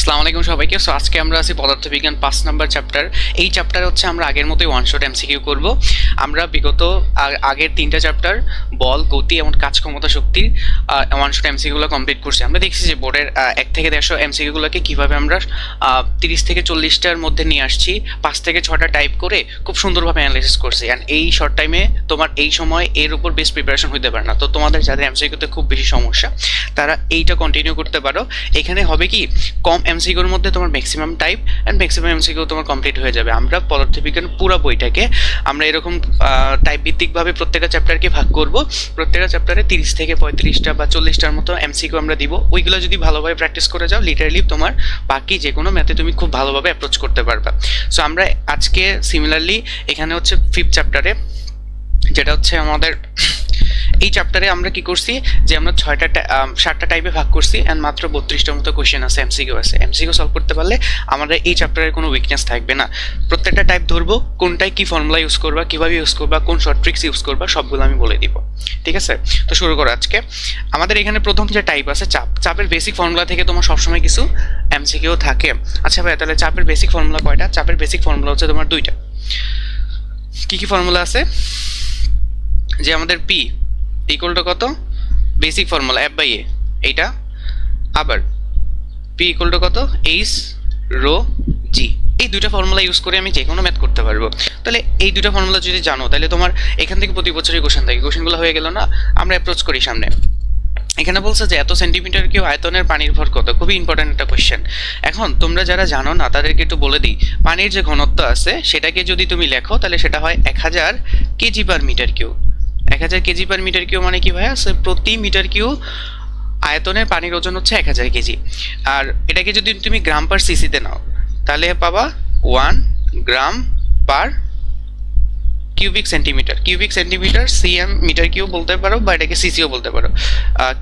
আসসালামু আলাইকুম সবাইকে। সো আজকে আমরা আছি পদার্থবিজ্ঞান ৫ নাম্বার চ্যাপ্টার। এই চ্যাপ্টার হচ্ছে আমরা আগের মতোই ওয়ান শট এমসিকিউ করব। আমরা বিগত আগের ৩টা চ্যাপ্টার বল, গতি এবং কাজ ক্ষমতা শক্তির ওয়ান শট এমসিকিউগুলো কমপ্লিট করছি। আমরা দেখছি যে বোর্ডের ১ থেকে ১৫০ এমসিকিউগুলোকে কীভাবে আমরা ৩০ থেকে ৪০টার মধ্যে নিয়ে আসছি, ৫ থেকে ৬টা টাইপ করে খুব সুন্দরভাবে অ্যানালাইসিস করছি। অ্যান্ড এই শর্ট টাইমে তোমার এই সময় এর উপর বেস্ট প্রিপারেশন হইতে পারে না। তো তোমাদের যাদের এমসিকিউতে খুব বেশি সমস্যা তারা এইটা কন্টিনিউ করতে পারো। এখানে হবে কি, কম এমসিকিউর মধ্যে তোমার maximum type and maximum MCQ তোমার কমপ্লিট হয়ে যাবে। আমরা পদার্থবিজ্ঞান পুরো বইটাকে আমরা এরকম টাইপ ভিত্তিকভাবে প্রত্যেকটা চ্যাপ্টারকে ভাগ করব। প্রত্যেকটা চ্যাপ্টারে ৩০ থেকে ৩৫টা বা ৪০টার মতো এমসিকিউ আমরা দিব। ওইগুলো যদি ভালোভাবে প্র্যাকটিস করে যাও, লিটারালি তোমার বাকি যে কোনো ম্যাথে তুমি খুব ভালোভাবে অ্যাপ্রোচ করতে পারবা। সো আমরা আজকে সিমিলারলি এখানে হচ্ছে 5th চ্যাপ্টারে, যেটা হচ্ছে আমাদের এই চ্যাপ্টারে আমরা কি করছি যে আমরা 7টা টাইপে ভাগ করছি অ্যান্ড মাত্র 32টার মতো কোয়েশ্চেন আছে, এমসিকিউ আছে। এমসিকিউ সলভ করতে পারলে আমাদের এই চ্যাপ্টারের কোনো উইকনেস থাকবে না। প্রত্যেকটা টাইপ ধরবো, কোনটায় কি ফর্মুলা ইউজ করবা, কীভাবে ইউজ করবা, কোন শর্ট ট্রিক্স ইউজ করবা, সবগুলো আমি বলে দিব। ঠিক আছে, তো শুরু করো। আজকে আমাদের এখানে প্রথম যে টাইপ আছে চাপের বেসিক ফর্মুলা থেকে তোমার সবসময় কিছু এমসিকিউ থাকে। আচ্ছা ভাই, তাহলে চাপের বেসিক ফর্মুলা কয়টা? চাপের বেসিক ফর্মুলা হচ্ছে তোমার 2টা। কি কি ফর্মুলা আছে? যে আমাদের পি ইকুয়াল টু কত, বেসিক ফর্মুলা এফ বাই এ, এইটা। আবার পি ইকুয়াল টু কত, এইচ রো জি। এই দুইটা ফর্মুলা ইউজ করে আমি যে কোনো ম্যাথ করতে পারবো। তাহলে এই দুইটা ফর্মুলা যদি জানো, তাহলে তোমার এখান থেকে প্রতি বছরই কোশ্চেন থাকে। কোশ্চেনগুলো হয়ে গেল না, আমরা অ্যাপ্রোচ করি সামনে। এখানে বলছে যে এত সেন্টিমিটার কিউ আয়তনের পানির ভর কত। খুবই ইম্পর্ট্যান্ট একটা কোয়েশ্চেন। এখন তোমরা যারা জানো না তাদেরকে একটু বলে দিই, পানির যে ঘনত্ব আছে সেটাকে যদি তুমি লেখো তাহলে সেটা হয় 1000 KG per metre cube. 1000 KG per metre cube মানে কি ভাইয়া? প্রতি মিটার কিউ আয়তনের পানির ওজন হচ্ছে 1000 কেজি। আর এটাকে যদি তুমি গ্রাম পার সিসিতে নাও তাহলে পাবা 1 gram per cubic centimetre. Cubic centimetre CM metre cube বলতে পারো, বা এটাকে সিসিও বলতে পারো।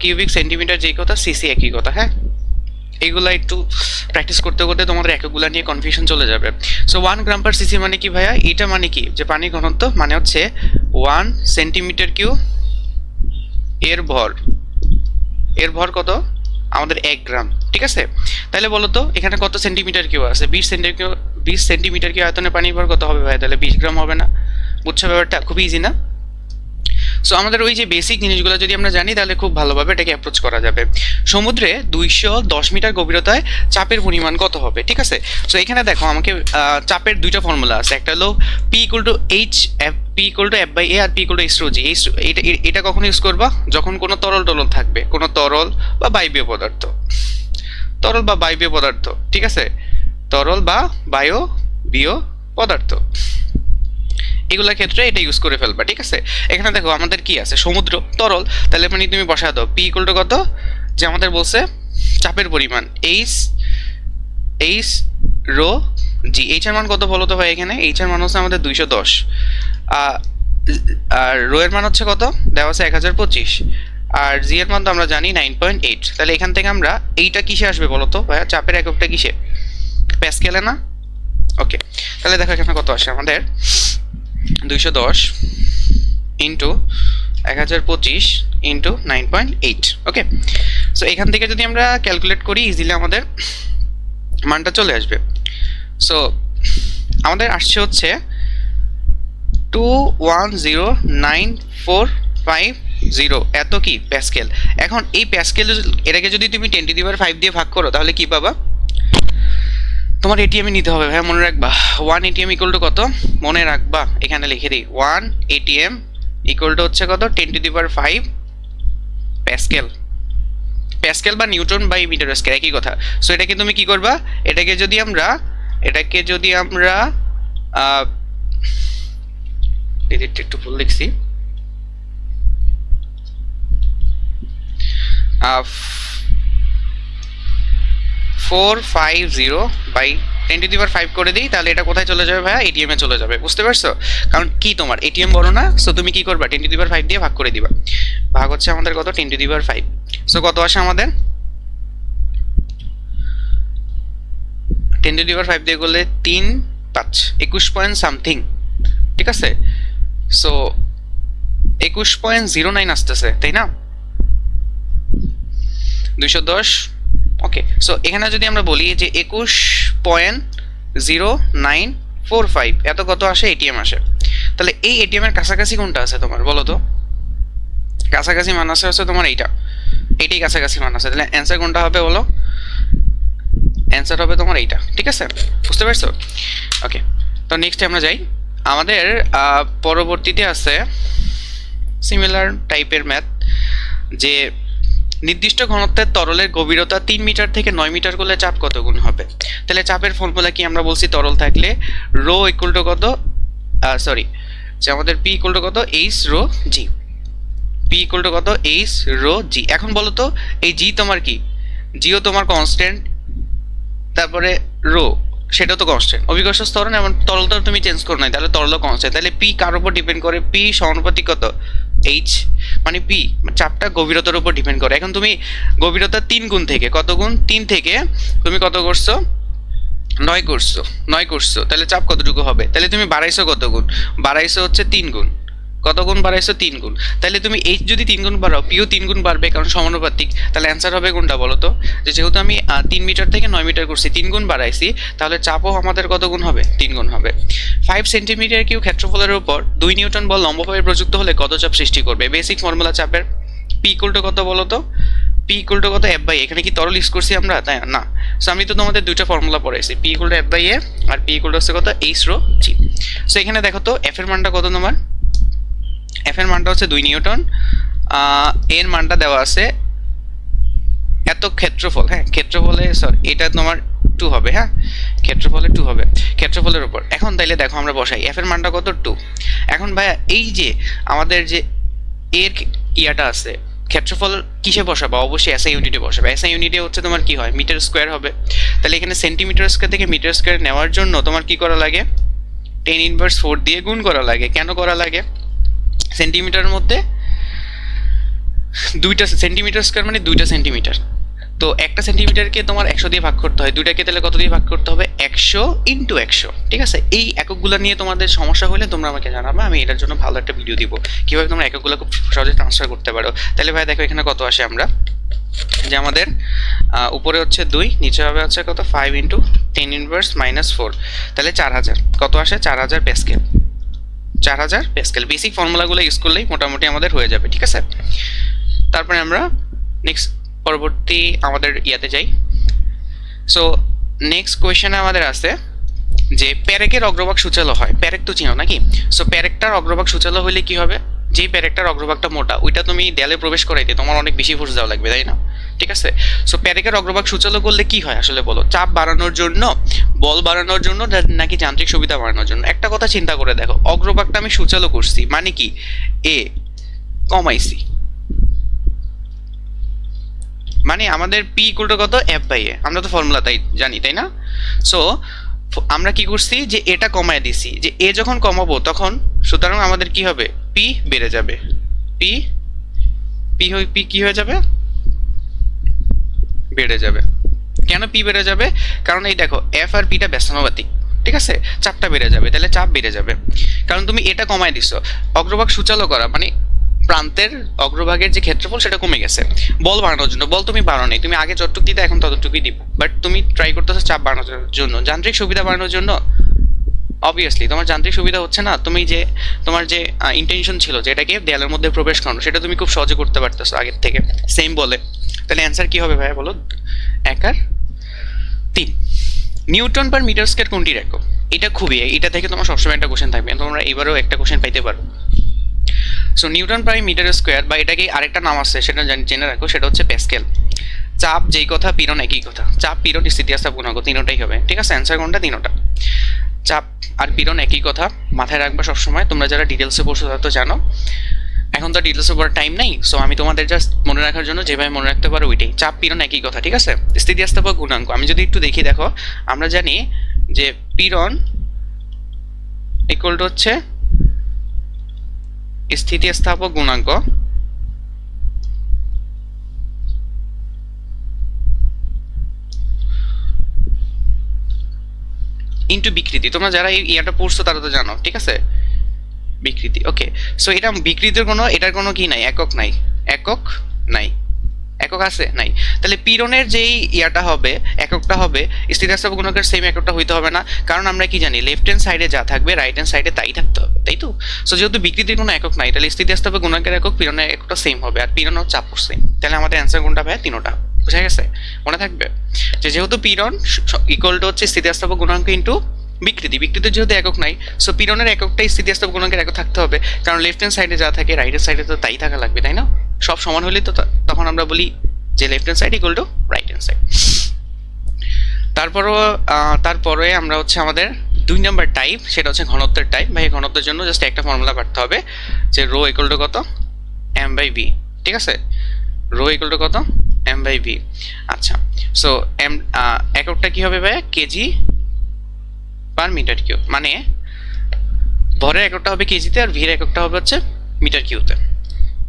কিউবিক সেন্টিমিটার যেই কথা, সিসি একই কথা। হ্যাঁ, এইগুলা একটু প্র্যাকটিস করতে করতে তোমাদের একগুলা নিয়ে কনফিউশন চলে যাবে। সো 1 গ্রাম পার সিসি মানে কি ভাইয়া? এটা মানে কি, যে পানির ঘনত্ব মানে হচ্ছে 1 সেন্টিমিটার কিউ এর ভর। এর ভর কত? আমাদের 1 গ্রাম। ঠিক আছে, তাহলে বলো তো এখানে কত সেন্টিমিটার কিউ আছে? 20 সেন্টিমিটার কিউ আয়তনে পানির ভর কত হবে ভাই? তাহলে 20 গ্রাম হবে না? বুঝছো ব্যাপারটা? খুবই ইজি না? সো আমাদের ওই যে বেসিক জিনিসগুলো যদি আমরা জানি তাহলে খুব ভালোভাবে এটাকে অ্যাপ্রোচ করা যাবে। সমুদ্রে 210 মিটার গভীরতায় চাপের পরিমাণ কত হবে? ঠিক আছে, সো এখানে দেখো আমাকে চাপের দুইটা ফর্মুলা আছে। একটা হলো P equal to H F, P equal to F by A, আর P equal to H rho G. এটা কখন ইউজ করবা? যখন কোনো তরল থাকবে, কোনো তরল বা বায়বীয় পদার্থ। তরল বা বায়বীয় পদার্থ, ঠিক আছে, তরল বা বায়বীয় পদার্থ, এগুলোর ক্ষেত্রে এটা ইউজ করে ফেলবা। ঠিক আছে, এখানে দেখো আমাদের কি আছে, সমুদ্র তরল, তাহলে মানে তুমি বসা দাও পি ইকুয়াল টু কত, যে আমাদের বলছে চাপের পরিমাণ এইচ এইচ রো জি। এইচ এর মান কত বলো তো ভাই? এখানে এইচ এর মান হচ্ছে আমাদের 210, আর রো এর মান হচ্ছে কত দেওয়া আছে 1025, আর জি এর মান তো আমরা জানি 9.8। তাহলে এখান থেকে আমরা এইটা কিসে আসবে বলো তো ভাইয়া? চাপের এককটা কিসে? প্যাসকেলে না? ওকে, তাহলে দেখো এখানে কত আসে আমাদের 210 ইন্টু 1025 ইন্টু 9.8। ওকে, সো এখান থেকে যদি আমরা ক্যালকুলেট করি ইজিলি আমাদের মানটা চলে আসবে। সো আমাদের আসছে হচ্ছে 2109450 এত কি প্যাসকেল। এখন এই প্যাসকেল এটাকে যদি তুমি 10⁵ দিয়ে ভাগ করো তাহলে কি পাবা? তোমার এটিএমই নিতে হবে ভাই, মনে রাখবা 1 এটিএম ইকুয়াল টু কত? মনে রাখবা, এখানে লিখে দিই 1 এটিএম ইকুয়াল টু হচ্ছে কত? 10⁵ প্যাসকেল। প্যাসকেল বা নিউটন বাই মিটার স্কয়ার একই কথা। সো এটাকে তুমি কি করবা? এটাকে যদি আমরা একটু ভুল লিখছি, 450 বাই 10⁵ করে দিই, তাহলে এটা কোথায় চলে যাবে ভাইয়া? এটিএম এ চলে যাবে। বুঝতে পারছো? কারণ কি তোমার এটিএম বড় না, সো তুমি কি করবা? 10⁵ দিয়ে ভাগ করে দিবা। ভাগ হচ্ছে আমাদের কত? 10⁵। সো কত আসে আমাদের? 10⁵ দিয়ে করলে 3 5 21 পয়েন্ট সামথিং। ঠিক আছে, সো 21.09 আসতেছে, তাই না? 210 ওকে, সো এখানে যদি আমরা বলি যে 21.0945 এত কত আসে, এটিএম আসে। তাহলে এই এটিএম এর কাছাকাছি কোনটা আছে তোমার বলো তো? কাছাকাছি মান আছে হচ্ছে তোমার এইটাই কাছাকাছি মান আছে। তাহলে অ্যান্সার কোনটা হবে বলো? অ্যান্সার হবে তোমার এইটা, ঠিক আছে? বুঝতে পারছো? ওকে, তো নেক্সট আমরা যাই। আমাদের পরবর্তীতে আছে সিমিলার টাইপের ম্যাথ, যে নির্দিষ্ট ঘনত্বের তরলের গভীরতা 3 মিটার থেকে 9 মিটার করলে চাপ কত গুণ হবে? তাহলে চাপের ফর্মুলা কি আমরা বলছি, তরল থাকলে রো ইকুয়াল টু কত, সরি, যে আমাদের পি ইকুয়াল টু কত, H rho G. P equal to কত, এইচ রো জি। এখন বলো তো এই জি তোমার কি, জিও তোমার কনস্ট্যান্ট, তারপরে রো সেটাও তো কনস্ট্যান্ট, অভিকর্ষ ত্বরণ, এমন তরলটা তুমি চেঞ্জ করো নাই, তাহলে তরল কনস্ট্যান্ট। তাহলে পি কার উপর ডিপেন্ড করে? পি সমানুপাতিক কত, এইচ, মানে পি চাপটা গভীরতার উপর ডিপেন্ড করে। এখন তুমি গভীরতা 3 গুণ থেকে কত গুণ, 3 থেকে তুমি কত করছো, 9 করছো, 9 করছো, তাহলে চাপ কতটুকু হবে? তাহলে তুমি বাড়াইছো কত গুণ, বাড়াইছো হচ্ছে 3 গুণ। কত গুণ বাড়াইছো? 3 গুণ। তাহলে তুমি এইচ যদি 3 গুণ বাড়াও, পিও 3 গুণ বাড়বে, কারণ সমানুপাতিক। তাহলে অ্যান্সার হবে কোনটা বলো তো? যে যেহেতু আমি 3 মিটার থেকে 9 মিটার করছি, 3 গুণ বাড়াইছি, তাহলে চাপও আমাদের কত গুণ হবে? 3 গুণ হবে। 5 সেন্টিমিটার কিউব ক্ষেত্রফলের উপর 2 নিউটন বল লম্বভাবে প্রযুক্ত হলে কত চাপ সৃষ্টি করবে? বেসিক ফর্মুলা চাপের, পি ইকুয়াল টু কত বলো তো? পি ইকুয়াল টু কত, এফ বাই। এখানে কি তরল ইউজ করছি আমরা? তাই না। সো আমি তো তোমাদের দুইটা ফর্মুলা পড়াইছি, P equal to F by A, আর পি ইকুয়াল টু হচ্ছে কত, এইচ রো জি। সো এখানে দেখো তো এফ এর মানটা কত তোমার? এফ এর মানটা হচ্ছে 2 নিউটন, এর মানটা দেওয়া আছে এত ক্ষেত্রফল, হ্যাঁ ক্ষেত্রফলে, সরি এটা তোমার 2 হবে, হ্যাঁ ক্ষেত্রফলে 2 হবে, ক্ষেত্রফলের উপর। এখন তাইলে দেখো আমরা বসাই, এফ এর মানটা কত, 2। এখন ভাইয়া এই যে আমাদের যে এর ইয়াটা আছে, ক্ষেত্রফল কিসে বসাবো? অবশ্যই এসআই ইউনিটে বসাবে। এসআই ইউনিটে হচ্ছে তোমার কি হয়, মিটার স্কোয়ার হবে। তাহলে এখানে সেন্টিমিটার স্কোয়ার থেকে মিটার স্কোয়ার নেওয়ার জন্য তোমার কি করা লাগে, 10⁻⁴ দিয়ে গুণ করা লাগে। কেন করা লাগে? সেন্টিমিটারের মধ্যে দুইটা সেন্টিমিটার স্কোয়ার মানে 2টা সেন্টিমিটার, তো একটা সেন্টিমিটারকে তোমার 100 দিয়ে ভাগ করতে হয়, দুইটাকে তাহলে কত দিয়ে ভাগ করতে হবে, 100 ইন্টু 100। ঠিক আছে, এই এককগুলো নিয়ে তোমাদের সমস্যা হলে তোমরা আমাকে জানাবে, আমি এটার জন্য ভালো একটা ভিডিও দিব কিভাবে তোমরা এককগুলো খুব সহজে ট্রান্সফার করতে পারো। তাহলে ভাই দেখো এখানে কত আসে, আমরা যে আমাদের উপরে হচ্ছে 2, নিচে হবে হচ্ছে কত, 5 ইন্টু 10⁻⁻⁴, তাহলে 4000 কত আসে, 4000 প্যাসকেল। 4000 প্যাসকেল। বেসিক ফর্মুলাগুলো ইউজ করলেই মোটামুটি আমাদের হয়ে যাবে, ঠিক আছে? তারপরে আমরা নেক্সট পরবর্তী আমাদের ইয়াতে যাই। সো নেক্সট কোয়েশ্চেনে আমাদের আছে যে প্যারেকের অগ্রভাগ সূচালো হয়, প্যারেক তো চিনো নাকি? সো প্যারেকটার অগ্রভাগ সূচালো হলে কি হবে, যে প্যারেকটার অগ্রভাগটা মোটা ওইটা তুমি দেয়ালে প্রবেশ করাইতে তোমার অনেক বেশি ফোর্স দেওয়া লাগবে, তাই না? ঠিক আছে, সো প্যারেকের অগ্রভাগ সূচালো করলে কি হয় আসলে বলো? চাপ বাড়ানোর জন্য, বল বাড়ানোর জন্য, নাকি যান্ত্রিক সুবিধা বাড়ানোর জন্য? একটা কথা চিন্তা করে দেখো, অগ্রভাগটা আমি সূচালো করছি মানে কি, এ কমাইছি, মানে আমাদের পি ইকুয়াল টু কত, এফ বাই এ, আমরা তো ফর্মুলা তাই জানি, তাই না? সো আমরা কি করছি, যে এটা কমায় দিছি, যে এ যখন কমাবো তখন সুতরাং আমাদের কি হবে, পি বেড়ে যাবে। পি পি পি কি হয়ে যাবে, বেড়ে যাবে। কেন পি বেড়ে যাবে? কারণ এই দেখো এফ আর পিটা ব্যস্তানুপাতিক, ঠিক আছে, চাপটা বেড়ে যাবে, তাহলে চাপ বেড়ে যাবে, কারণ তুমি এটা কমায় দিছো। অগ্রভাগ সূচালো করা মানে প্রান্তের অগ্রভাগের যে ক্ষেত্রফল সেটা কমে গেছে বল বাড়ানোর জন্য। বল তুমি বাড়ানো নেই, তুমি আগে যতটুকু দিতে এখন ততটুকুই দিব, বাট তুমি ট্রাই করতেছো চাপ বাড়ানোর জন্য, যান্ত্রিক সুবিধা বাড়ানোর জন্য। অবভিয়াসলি তোমার যান্ত্রিক সুবিধা হচ্ছে না, তুমি যে তোমার যে ইন্টেনশন ছিল যে এটাকে দেয়ালের মধ্যে প্রবেশ করানো, সেটা তুমি খুব সহজে করতে পারতেছো আগের থেকে, সেম বলে। তাহলে অ্যান্সার কি হবে ভাইয়া বলো? 1 আর 3। নিউটন পার মিটার স্কয়ার কোনটির একক? এটা খুবই, এটা থেকে তোমার সবসময় একটা কোশ্চেন থাকবে, তোমরা এবারেও একটা কোশ্চেন পাইতে পারো। So newton per metre square, বা এটাকে আরেকটা নাম আছে সেটা জেনে রাখো, সেটা হচ্ছে প্যাসকেল। চাপ যেই কথা, পীড়ন একই কথা, চাপ পীড়ন স্থিতিস্থাপক গুণাঙ্ক তিনটাই হবে, ঠিক আছে? অ্যান্সার কোনটা? তিনটা। চাপ আর পীড়ন একই কথা, মাথায় রাখবা সবসময়। তোমরা যারা ডিটেলসে পড়ছো তারা তো জানো, এখন তো ডিটেলসে পড়ার টাইম নেই, সো আমি তোমাদের জাস্ট মনে রাখার জন্য যেভাবে মনে রাখতে পারো ওইটাই, চাপ পীড়ন একই কথা, ঠিক আছে? স্থিতিস্থাপক গুণাঙ্ক আমি যদি একটু দেখি, দেখো আমরা জানি যে পীড়ন ইকুয়াল টু হচ্ছে স্থিতিস্থাপক গুণাঙ্ক ইন্টু বিকৃতি। তোমরা যারা এই ইয়াটা পড়ছো তারা তো জানো, ঠিক আছে? বিকৃতি, ওকে। সো এটা বিকৃতির কোনো, এটার কোনো কি নাই, একক নাই, একক নাই, একক আছে নাই, তাহলে পীড়নের যেই ইয়াটা হবে, এককটা হবে, স্থিতিস্থাপক গুণকের সেম এককটা হইতে হবে না, কারণ আমরা কি জানি লেফট হ্যান্ড সাইডে যা থাকবে রাইট হ্যান্ড সাইডে তাই থাকতে হবে, তাই তো? সো যেহেতু বিকৃতির কোনো একক নাই, তাহলে স্থিতিস্থাপক গুণকের একক পীড়নের এককটা সেম হবে, আর পীড়ন ও চাপও সেম, তাহলে আমাদের অ্যান্সার কোনটা ভাই? তিনোটা। বুঝা গেছে? মনে থাকবে যে যেহেতু পীড়ন ইকুয়াল টু হচ্ছে স্থিতিস্থাপক গুণাঙ্ক ইন্টু বিকৃতি, বিকৃতির যেহেতু একক নাই, সো পীড়নের এককটাই স্থিতিস্থাপক গুণাঙ্কের একক থাকতে হবে, কারণ লেফট হ্যান্ড সাইডে যা থাকে রাইট হ্যান্ড সাইডে তো তাই থাকা লাগবে, তাই না? সব সমান হলে তো তখন আমরা বলি যে left hand side equal to right hand side. তারপরে আমরা হচ্ছে আমাদের 2 নম্বর টাইপ, সেটা হচ্ছে ঘনত্বের টাইপ। ভাই ঘনত্বের জন্য জাস্ট একটা ফর্মুলা কাটতে হবে যে রো ইকুয়াল টু কত? M by V. ঠিক আছে, রো ইকুয়াল টু কত? M by V. আচ্ছা, সো এম এককটা কি হবে ভাই? কেজি পার মিটার কিউব, মানে ভরের এককটা হবে কেজিতে আর ভির এককটা হবে হচ্ছে মিটার কিউতে,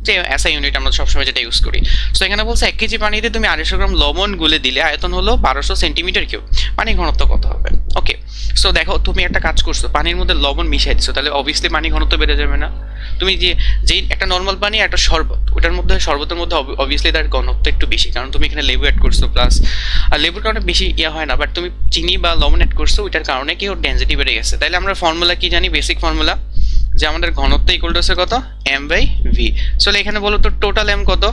যে এসআই ইউনিট আমরা সবসময় যেটা ইউজ করি। সো এখানে বলছে 1 কেজি পানিতে তুমি 250 গ্রাম লবণ গুলে দিলে আয়তন হলো 1200 সেন্টিমিটার কিউব, পানি ঘনত্ব কত হবে? ওকে, সো দেখো তুমি একটা কাজ করছো, পানির মধ্যে লবণ মিশাই দিচ্ছ, তাহলে অবভিয়াসলি পানি ঘনত্ব বেড়ে যাবে না? তুমি যেই একটা নর্মাল পানি আর একটা শরবত, ওটার মধ্যে শরবতের মধ্যে অবভিয়াসলি তার ঘনত্ব একটু বেশি, কারণ তুমি এখানে লেবু অ্যাড করছো, প্লাস আর লেবুর কারণে বেশি ইয়া হয় না, বাট তুমি চিনি বা লবণ অ্যাড করছো, ওইটার কারণে কি ওর ডেনসিটি বেড়ে গেছে। তাহলে আমরা ফর্মুলা কি জানি? বেসিক ফর্মুলা যে আমাদের ঘনত্ব ইকুয়াল টু হচ্ছে কত? M by V. চলে এখানে বলো তো টোটাল এম কত?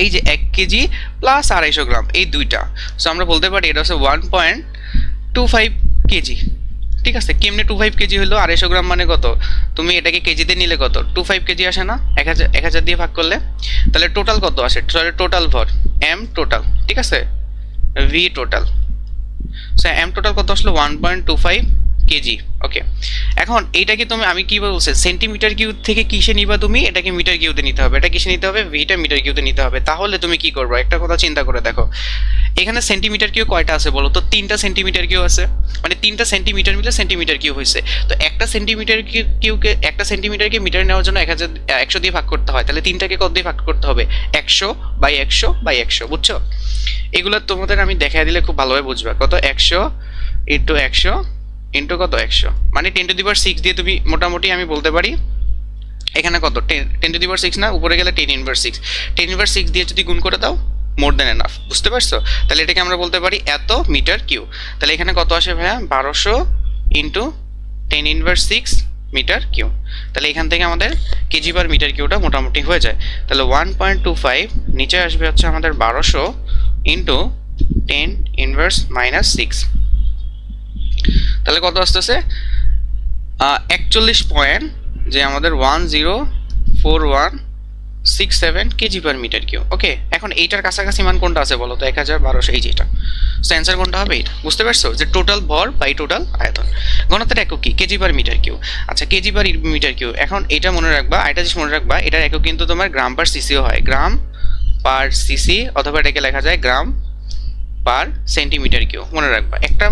এই যে 1 কেজি প্লাস 250 গ্রাম, এই দুইটা, সো আমরা বলতে পারি এটা হচ্ছে 1.25 কেজি। ঠিক আছে, কেমনে 25 কেজি হলো? 250 গ্রাম মানে কত? তুমি এটাকে কেজিতে নিলে কত? 25 কেজি আসে না 1000 দিয়ে ভাগ করলে? তাহলে টোটাল কত আসে? তাহলে টোটাল ভর এম টোটাল, ঠিক আছে, V total, so M total কত আসলো? 1.25 কেজি। ওকে, এখন এইটাকে তুমি আমি কি বলছি, সেন্টিমিটার কিউব থেকে কিসে নিবা? তুমি এটাকে মিটার কিউতে নিতে হবে, এটা কিসে নিতে হবে? ভিটা মিটার কিউতে নিতে হবে। তাহলে তুমি কি করবে? একটা কথা চিন্তা করে দেখো, এখানে সেন্টিমিটার কিউ কয়টা আছে বলো তো? 3টা সেন্টিমিটার কিউ আছে, মানে 3টা সেন্টিমিটার মিলে সেন্টিমিটার কিউ হয়েছে। তো একটা সেন্টিমিটার কিউকে, একটা সেন্টিমিটারকে মিটার নেওয়ার জন্য 100 দিয়ে ভাগ করতে হয়, তাহলে 3টাকে কত দিয়ে ভাগ করতে হবে? 100 বাই 100 বাই 100, বুঝছো? এগুলো তোমাদের আমি দেখাই দিলে খুব ভালোভাবে বুঝবা। কত? 100 ইন্টু 100 ইন্টু কত? 100, মানে 10⁻6 দিয়ে তুমি মোটামুটি আমি বলতে পারি এখানে কত? 10⁻6 না, উপরে গেলে 10⁻6, 10⁻6 দিয়ে যদি গুণ করে দাও, মোর দেন এনাফ। বুঝতে পারছো? তাহলে এটাকে আমরা বলতে পারি এত মিটার কিউ। তাহলে এখানে কত আসে ভাইয়া? 1200 ইন্টু 10⁻6 মিটার কিউ। তাহলে এখান থেকে আমাদের কেজি পার মিটার কিউটা মোটামুটি হয়ে যায়। তাহলে 1.25 নিচে আসবে হচ্ছে আমাদের 1200 ইন্টু 10⁻⁻6, তাহলে কত আসতেছে? 41 পয়েন্ট, যে আমাদের 104167 কেজি পার মিটার কিউ। ওকে, এখন এইটার কাছাকাছি মান কোনটা আছে বলো তো? 1200, এই যে এটা। সো অ্যান্সার কোনটা হবে? এটা। বুঝতে পারছো যে টোটাল ভর বাই টোটাল আয়তন। ঘনত্বের একক কি? KG per metre cube. আচ্ছা, কেজি পার মিটার কিউ, এখন এটা মনে রাখবা, এটা জিনিস মনে রাখবা, এটার একক কিন্তু তোমার গ্রাম পার সিসিও হয়, গ্রাম পার সিসি, অথবা এটাকে লেখা যায় গ্রাম পার সেন্টিমিটার কিউ। মনে রাখবা, একটা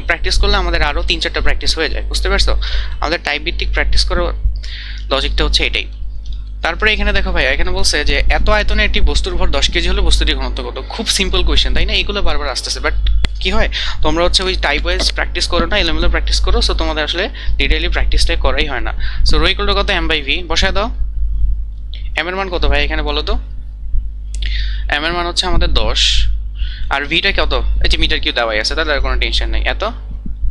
প্র্যাকটিস করলে আমাদের আরও 3-4টা প্র্যাকটিস হয়ে যায়। বুঝতে পারছো? আমাদের টাইপ ভিত্তিক প্র্যাকটিস করার লজিকটা হচ্ছে এটাই। তারপরে এখানে দেখো ভাইয়া, এখানে বলছে যে এত আয়তনে একটি বস্তুর ভর 10 কেজি হলে বস্তুটির ঘনত্ব কত? খুব সিম্পল কোয়েশ্চেন, তাই না? এইগুলো বারবার আসতেছে, বাট কি হয়, তোমরা হচ্ছে ওই টাইপ ওয়াইজ প্র্যাকটিস করো না, এলোমেলো প্র্যাকটিস করো, সো তোমাদের আসলে ডিটেইলি প্র্যাকটিসটা করাই হয় না। সো রো ইকুয়াল টু কত? M by V. বসায় দাও। এম এর মান কত ভাই এখানে বলো তো? এম এর মান হচ্ছে আমাদের 10, আর ভিটা কত? এই যে মিটার কিউ দেওয়াই আছে, তাহলে আর কোনো টেনশন নেই, এত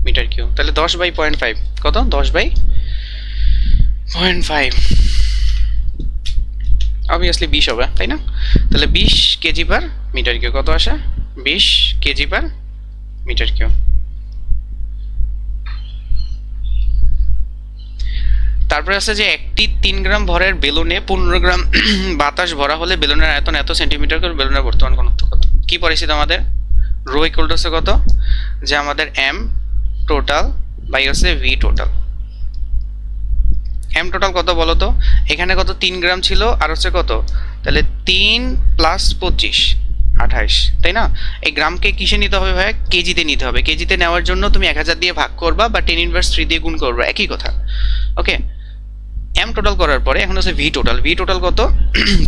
মিটার কিউ। তাহলে 10 বাই 0.5 কত? 10 বাই 0.5, অবভিয়াসলি 20 হবে, তাই না? তাহলে 20 কেজি পার মিটার কিউ কত আসে? 20 কেজি পার মিটার কিউ। তারপরে আছে যে একটি 3 গ্রাম ভরের বেলুনে 15 গ্রাম বাতাস ভরা হলে বেলুনের আয়তন এত সেন্টিমিটার করে, বেলুনের বর্তমান ঘনত্ব কত? কি পরিস্থিতি আমাদের? রো ইকুয়াল টু কত? যে আমাদের এম টোটাল বাই হচ্ছে ভি টোটাল। এম টোটাল কত বলো তো? এখানে কত? 3 গ্রাম ছিল, আর হচ্ছে কত? তাহলে 3 প্লাস 25 28, তাই না? এই গ্রামকে কিসে নিতে হবে ভাই? কেজিতে নিতে হবে। কেজিতে নেওয়ার জন্য তুমি 1000 দিয়ে ভাগ করবা বা 10⁻3 দিয়ে গুণ করবা, একই কথা। ওকে, এম টোটাল করার পরে এখন হচ্ছে ভি টোটাল। ভি টোটাল কত?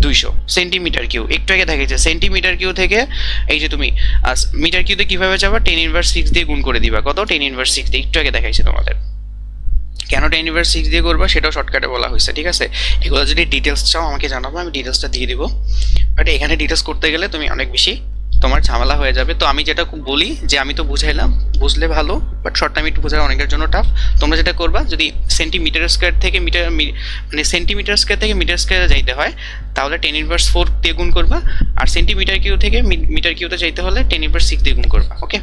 200 সেন্টিমিটার কিউ। একটু আগে দেখাইছে সেন্টিমিটার কিউ থেকে, এই যে তুমি মিটার কিউতে কিভাবে যাবা? 10⁻6 দিয়ে গুণ করে দিবা। কত? 10⁻6 দিয়ে, একটু আগে দেখাইছে তোমাদের। কেন 10^6 দিয়ে করবা সেটাও শর্টকাটে বলা হয়েছে, ঠিক আছে? এগুলো যদি ডিটেলস চাও আমাকে জানাবো, আমি ডিটেলসটা দিয়ে দিব। বাট এখানে ডিটেলস করতে গেলে তুমি অনেক বেশি তোমার ঝামেলা হয়ে যাবে। তো আমি যেটা বলি যে আমি তো বুঝাইলাম, বুঝলে ভালো, বাট শর্ট টাইম একটু বোঝা অনেকের জন্য টাফ। তোমরা যেটা করবা, যদি সেন্টিমিটার স্কোয়ার থেকে মানে সেন্টিমিটার স্কোয়ার থেকে মিটার স্কোয়ারে যাইতে হয় তাহলে 10^4 দিয়ে গুণ করবা, আর সেন্টিমিটার কিউ থেকে মিটার কিউতে যাইতে হলে 10^6 দিয়ে গুণ করবা। ওকে,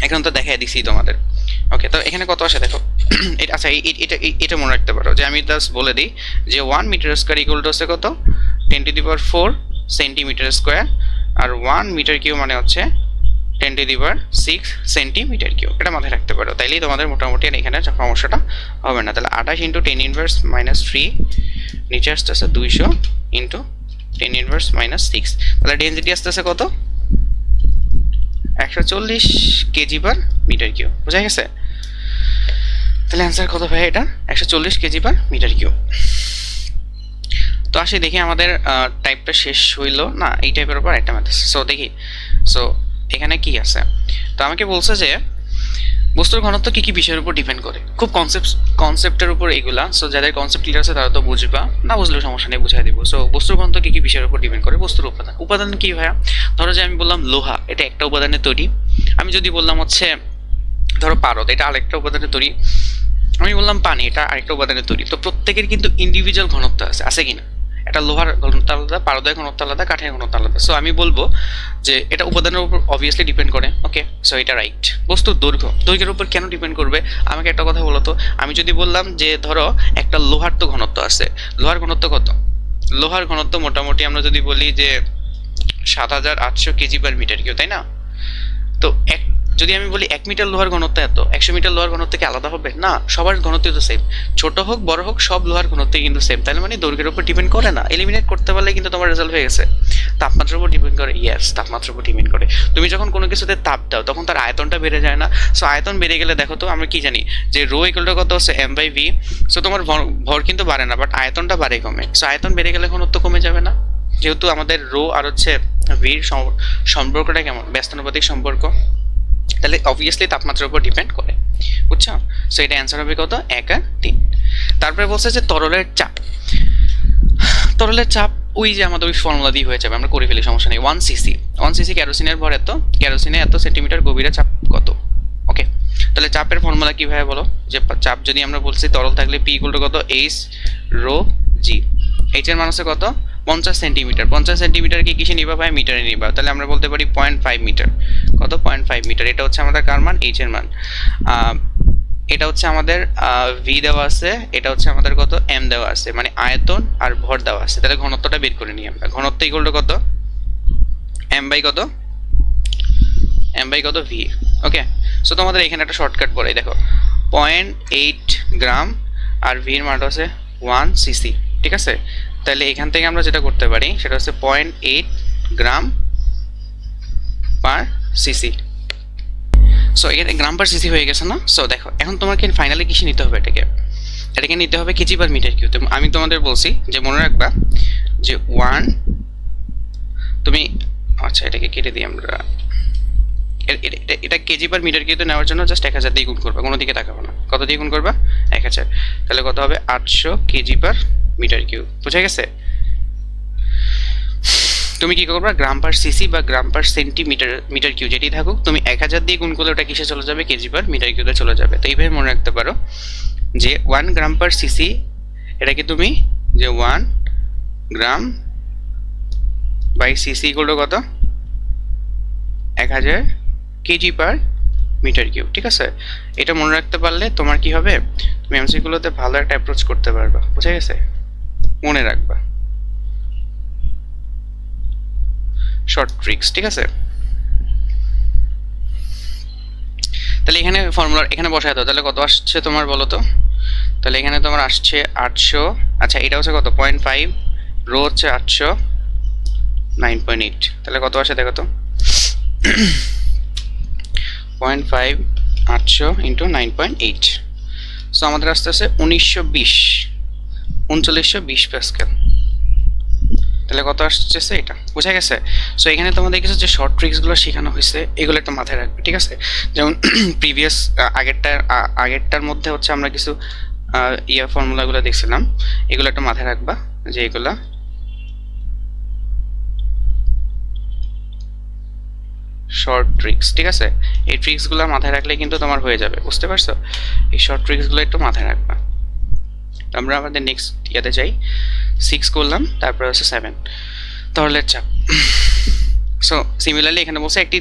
এখন তো দেখাই দিছি তোমাদের। ওকে, তো এখানে কত আসে দেখো। আচ্ছা, এটা মনে রাখতে পারো যে আমি জাস্ট বলে দিই যে 1 মিটার স্কোয়ার ইকুয়াল টু হচ্ছে কত, 10^4 সেন্টিমিটার স্কোয়ার, আর 1 মিটার কিউ মানে হচ্ছে 10^6 সেন্টিমিটার কিউ। এটা মাথায় রাখতে পারো, তাইলেই তোমাদের মোটামুটি এখানে সমস্যাটা হবে না। তাহলে 28 ইন্টু 10^-3 নিচে আসতেছে 200 ইন্টু 10^-6, তাহলে ডেনসিটি আসতেছে কত, 140 কেজি পার মিটার কিউ। বোঝা গেছে? তাহলে অ্যান্সার কত ভাই, এটা 140 কেজি পার মিটার কিউ। তো আসি দেখি আমাদের টাইপটা শেষ হইল না, এই টাইপের উপর একটা ম্যাথ আছে। সো দেখি, সো এখানে কি আছে। তো আমাকে বলছে যে বস্তুর ঘনত্ব কি কি বিষয়ের উপর ডিপেন্ড করে, খুব কনসেপ্টের উপর এগুলা। সো যাদের কনসেপ্ট ক্লিয়ার আছে তারা তো বুঝবা, না বুঝলেও সমস্যা নেই, বুঝাই দিব। সো বস্তুর ঘনত্ব কি কি বিষয়ের উপর ডিপেন্ড করে, বস্তুর উপাদান কি ভাইয়া? ধরো যে আমি বললাম লোহা, এটা একটা উপাদানে তৈরি। আমি যদি বললাম হচ্ছে ধরো পারদ, এটা আরেকটা উপাদানে তৈরি। আমি বললাম পানি, এটা আরেকটা উপাদানে তৈরি। তো প্রত্যেকের কিন্তু ইন্ডিভিজুয়াল ঘনত্ব আছে কিনা? এটা লোহার ঘনত্ব আলাদা, পারদের ঘনত্ব আলাদা, কাঠের ঘনত্ব আলাদা। সো আমি বলবো যে এটা উপাদানের উপর অবভিয়াসলি ডিপেন্ড করে। ওকে, সো এটা রাইট। বস্তুর দৈর্ঘ্যের উপর কেন ডিপেন্ড করবে? আমাকে একটা কথা বলো তো, আমি যদি বললাম যে ধরো একটা লোহার তো ঘনত্ব আছে, লোহার ঘনত্ব কত? লোহার ঘনত্ব মোটামুটি আমরা যদি বলি যে 7800 কেজি পার মিটার কিউ, তাই না? তো যদি আমি বলি 1 মিটার লোহার ঘনত্ব এত, 100 মিটার লোহার ঘনত্ব কি আলাদা হবে? না, সবার ঘনত্ব তো সেম। ছোট হোক বড় হোক সব লোহার ঘনত্ব কিন্তু সেম। তাহলে মানে দৈর্ঘ্যের উপর ডিপেন্ড করে না। এলিমিনেট করতে পারলে কিন্তু তোমার রেজাল্ট হয়ে গেছে। তাপমাত্রার উপর ডিপেন্ড করে, ইয়েস, তাপমাত্রার উপর ডিপেন্ড করে। তুমি যখন কোনো কিছুতে তাপ দাও তখন তার আয়তনটা বেড়ে যায় না? সো আয়তন বেড়ে গেলে দেখো তো আমরা কি জানি যে রো ইকুয়াল টু কত হচ্ছে m/v। সো তোমার ভর কিন্তু বাড়ে না, বাট আয়তনটা বাড়ে কমে। সো আয়তন বেড়ে গেলে ঘনত্ব কমে যাবে না? যেহেতু আমাদের রো আর হচ্ছে ভির সম্পর্কটা কেমন, ব্যস্তানুপাতিক সম্পর্ক, তাহলে অবভিয়াসলি তাপমাত্রার উপর ডিপেন্ড করে। বুঝছো? সো এটা অ্যান্সার হবে কত, 1 আর 3। তারপরে বলছে যে তরলের চাপ ওই যে আমাদের ওই ফর্মুলা দিয়ে হয়ে যাবে, আমরা করে ফেলি, সমস্যা নেই। 1 সিসি কেরোসিনের ভর এত, কেরোসিনে এত সেন্টিমিটার গভীরে চাপ কত। ওকে, তাহলে চাপের ফর্মুলা কিভাবে বলো, যে চাপ যদি আমরা বলছি তরল থাকলে পি ইকুয়াল টু কত, এইচ রো জি। এইচ এর মান হচ্ছে কত, 50 সেন্টিমিটার। 50 সেন্টিমিটারকে কিসে নিবা ভাই, মিটারে নিবা। তাহলে আমরা বলতে পারি 0.5 মিটার। কত, 0.5 মিটার। এটা হচ্ছে আমাদের কার মান, এইচ এর মান। এটা হচ্ছে আমাদের ভি দেওয়া আছে, এটা হচ্ছে আমাদের কত, এম দেওয়া আছে, মানে আয়তন আর ভর দেওয়া আছে। তাহলে ঘনত্বটা বের করে নিই আমরা। ঘনত্ব ইকুয়াল টু কত, এম বাই কত, ভি। ওকে, সো তোমাদের এখানে একটা শর্টকাট পড়ে দেখো, 0.8 গ্রাম আর ভির মান হচ্ছে 1 সিসি। ঠিক আছে, তাহলে এখান থেকে আমরা যেটা করতে পারি সেটা হচ্ছে 0.8 গ্রাম পার সিসি। সো এখানে গ্রাম পার সিসি হয়ে গেছে না? সো দেখো এখন তোমাকে ফাইনালি কিসে নিতে হবে, এটাকে নিতে হবে কেজি পার মিটার কিউ। আমি তোমাদের বলছি যে মনে রাখবা যে 1 তুমি, আচ্ছা এটাকে কেটে দিই আমরা, এটা কেজি পার মিটার কিউতে নেওয়ার জন্য জাস্ট 1000 দিয়ে গুণ করবা, কোনো দিকে তাকাবো না। কত দিয়ে গুণ করবা, 1000। তাহলে কত হবে, 800 কেজি পার মিটার কিউ। বুঝা গেছে? তুমি কি করবা, গ্রাম পার সিসি বা গ্রাম পার মিটার কিউ যেটি থাকুক, তুমি 1000 দিয়ে গুণ করলে ওটা কিসে চলে যাবে, কেজি পার মিটার কিউতে চলে যাবে। তো এইভাবে মনে রাখতে পারো যে 1 গ্রাম পার সিসি, এটাকে তুমি যে 1 গ্রাম বাই সিসি ইকুয়াল টু কত, 1000 কেজি পার মিটার কিউব। ঠিক আছে, এটা মনে রাখতে পারলে তোমার কি হবে, তুমি এমসিকিউগুলোতে ভালো একটা অ্যাপ্রোচ করতে পারবা। বুঝা গেছে? মনে রাখবা শর্ট ট্রিক্স। ঠিক আছে, তাহলে এখানে ফর্মুলার এখানে বসায় দাও। তাহলে কত আসছে তোমার বলো তো? তাহলে এখানে তোমার আসছে 800। আচ্ছা এটা হচ্ছে কত, 0.5, রো হচ্ছে 800, 9.8। তাহলে কত আসে দেখো তো, 0.5 800 ইন্টু 9.8। সো আমাদের আসতে আছে 1920 প্যাসকেল। তাহলে কত আসছে এটা বোঝা গেছে। সো এখানে তোমাদের কিছু যে শর্ট ট্রিক্সগুলো শেখানো হয়েছে এগুলো একটু মাথায় রাখবে, ঠিক আছে। যেমন প্রিভিয়াস আগেরটার মধ্যে হচ্ছে আমরা কিছু ফর্মুলাগুলো দেখছিলাম, এগুলো একটু মাথায় রাখবা যে এগুলা শর্ট ট্রিক্স, ঠিক আছে। এই ট্রিক্সগুলো মাথায় রাখলে কিন্তু তোমার হয়ে যাবে, বুঝতে পারছো। এই শর্ট ট্রিক্সগুলো একটু মাথায় রাখবা। আমরা আমাদের নেক্সট ইয়াতে যাই, 6 করলাম, তারপর হচ্ছে 7 তরলের চাপ। সো সিমিলারলি এখানে বলছে একটি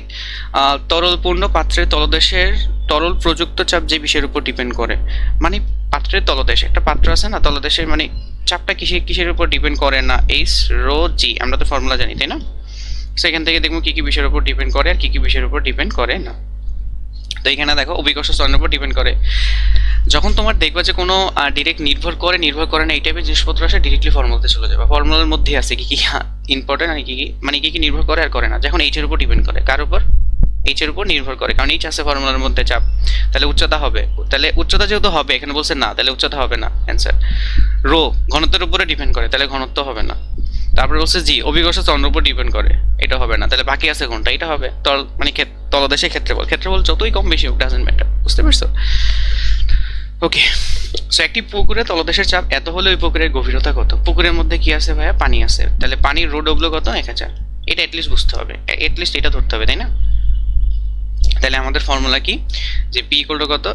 তরলপূর্ণ পাত্রের তলদেশের তরল প্রযুক্ত চাপ যে বিষয়ের উপর ডিপেন্ড করে, মানে পাত্রের তলদেশ, একটা পাত্র আছে না, তলদেশের মানে চাপটা কিসের উপর ডিপেন্ড করে না, এইচ রো জি, আমরা তো ফর্মুলা জানি তাই না। সো এখান থেকে দেখবো কি কি বিষয়ের উপর ডিপেন্ড করে আর কি কি বিষয়ের উপর ডিপেন্ড করে না। তো এখানে দেখো অভিকর্ষ স্তরের উপর ডিপেন্ড করে। যখন তোমার দেখবা যে কোনো ডিরেক্ট নির্ভর করে না এই টাইপের জিনিসপত্র আসে, ডিরেক্টলি ফর্মুলাতে চলে যাবে। ফর্মুলার মধ্যে আছে কি কি ইম্পর্টেন্ট আর কি কি, মানে কি কি নির্ভর করে আর করে না। যখন এইচ এর উপর ডিপেন্ড করে, কার উপর, এইচ এর উপর নির্ভর করে, কারণ এইচ আছে ফর্মুলার মধ্যে চাপ, তাহলে উচ্চতা হবে, তাহলে উচ্চতা যেহেতু হবে, এখানে বলছে না, তাহলে উচ্চতা হবে না অ্যান্সার। রো ঘনত্বের উপরে ডিপেন্ড করে, তাহলে ঘনত্ব হবে না। তারপরে বলছে জি অভিকর্ষ স্তরের উপর ডিপেন্ড করে, এটা হবে না, তাহলে বাকি আছে কোনটা, এটা হবে। মানে তলদেশের ক্ষেত্রফল যতই কম বেশি হোক ডাজন্ট ম্যাটার, বুঝতে পারছো। ওকে, সো একটি পুকুরে তলদেশের চাপ এত হলে ওই পুকুরের গভীরতা কত। পুকুরের মধ্যে কি আছে ভাইয়া, পানি আছে, তাহলে পানির রো ডব্লিউ কত, 1000। এটা অ্যাটলিস্ট বুঝতে হবে, অ্যাটলিস্ট এটা ধরতে হবে, তাই না। তাহলে আমাদের ফর্মুলা কি, যে পি ইকুয়াল টু কত,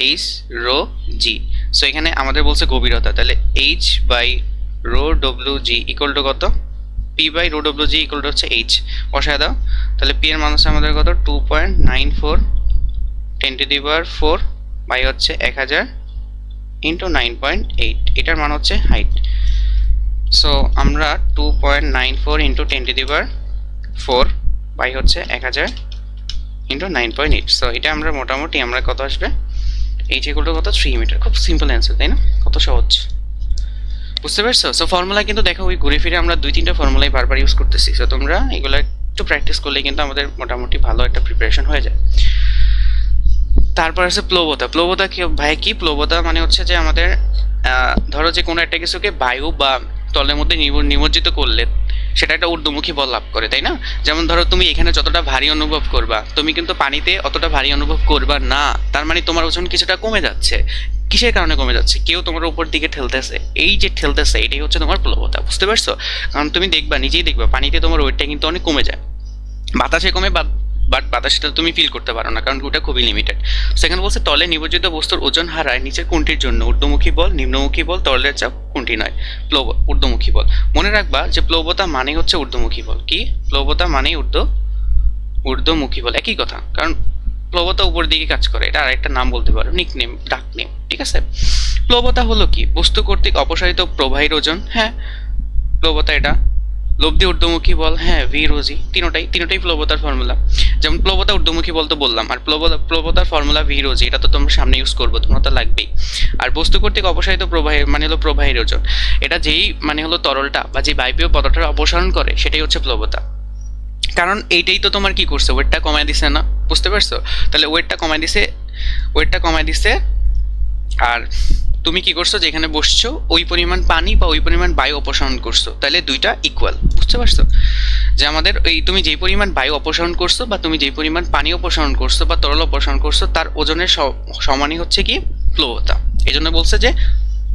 এইচ রো জি। সো এখানে আমাদের বলছে গভীরতা, তাহলে H by rho W G equal to কত, P by rho W G equal to হচ্ছে এইচ, বসায় দাও। তাহলে পি এর মান হচ্ছে আমাদের কত, 2.94 10⁴ বাই হচ্ছে 1000 ইন্টু 9.8, এটার মান হচ্ছে হাইট। সো আমরা 2.94 ইন্টু 10⁴ বাই হচ্ছে 1000 ইন্টু 9.8। সো এটা আমরা মোটামুটি আমরা কত আসবে, এইচ ইকুয়াল টু কত, 3 মিটার। খুব সিম্পল অ্যান্সার, তাই না, কত সহজ, বুঝতে পারছো। সো ফর্মুলা কিন্তু দেখো ওই ঘুরে ফিরে আমরা 2-3টা ফর্মুলাই বারবার ইউজ করতেছি। সো তোমরা এগুলো একটু প্র্যাকটিস করলে কিন্তু আমাদের মোটামুটি ভালো একটা প্রিপারেশন হয়ে যায়। তারপর আছে প্লবতা। প্লবতা কি ভাই, কি প্লবতা মানে হচ্ছে যে আমাদের ধরো যে কোনো একটা কিছুকে বায়ু বা তলের মধ্যে নিমজ্জিত করলে সেটা একটা ঊর্ধ্বমুখী বল লাভ করে, তাই না। যেমন ধরো তুমি এখানে যতটা ভারী অনুভব করবা, তুমি কিন্তু পানিতে অতটা ভারী অনুভব করবা না, তার মানে তোমার ওজন কিছুটা কমে যাচ্ছে। কিসের কারণে কমে যাচ্ছে, কেউ তোমার উপর দিকে ঠেলতেছে, এই যে ঠেলতেছে এটাই হচ্ছে তোমার প্লবতা, বুঝতে পারছো। কারণ তুমি দেখবা, নিজেই দেখবা পানিতে তোমার ওয়েটটা কিন্তু অনেক কমে যায়, বাতাসে কমে, বাট বাতাসটা তুমি ফিল করতে পারো না, কারণ ওটা খুবই লিমিটেড। সেখানে বলছে তলে নিমজ্জিত বস্তুর ওজন হারায় নিচের কোনটির জন্য, ঊর্ধ্বমুখী বল, নিম্নমুখী বল, তরলের চাপ, কোনটি নয়। ঊর্ধ্বমুখী বল। মনে রাখবা যে প্লবতা মানে হচ্ছে ঊর্ধ্বমুখী বল। কি, প্লবতা মানেই ঊর্ধ্বমুখী বল, একই কথা, কারণ প্লবতা উপর দিকে কাজ করে, এটা আরেকটা নাম বলতে পারো, নিকনেম, ডাক নেম, ঠিক আছে। প্লবতা হলো কি, বস্তু কর্তৃক অপসারিত প্রবাহীর ওজন, হ্যাঁ প্লবতা এটা। লব্ধি ঊর্ধ্বমুখী বল, হ্যাঁ ভি রোজি, তিনোটাই প্লবতার ফর্মুলা। যেমন প্লবতা ঊর্ধ্বমুখী বল তো বললাম, আর প্লবতার ফর্মুলা ভি রোজি, এটা তো তোমরা সামনে ইউজ করবো, তোমরা তো লাগবেই। আর বস্তু কর্তৃক অপসারিত প্রবাহের মানে হলো প্রবাহের ওজন, এটা যেই মানে হলো তরলটা বা যে বায়বীয় পদার্থটা অপসারণ করে সেটাই হচ্ছে প্লবতা। কারণ এইটাই তো তোমার কি করছে, ওয়েটটা কমায় দিছে না, বুঝতে পারছো। তাহলে ওয়েটটা কমায় দিছে, আর তুমি কি করছো, যেখানে বসছো ওই পরিমাণ পানি বা ওই পরিমাণ বায়ু অপসারণ করছো, তাহলে দুইটা ইকুয়াল, বুঝতে পারছো। যে আমাদের এই তুমি যেই পরিমাণ বায়ু অপসারণ করছো বা তুমি যেই পরিমাণ পানি অপসারণ করছো বা তরল অপসারণ করছো তার ওজনের সমানই হচ্ছে কি প্লবতা। এই জন্য বলছে যে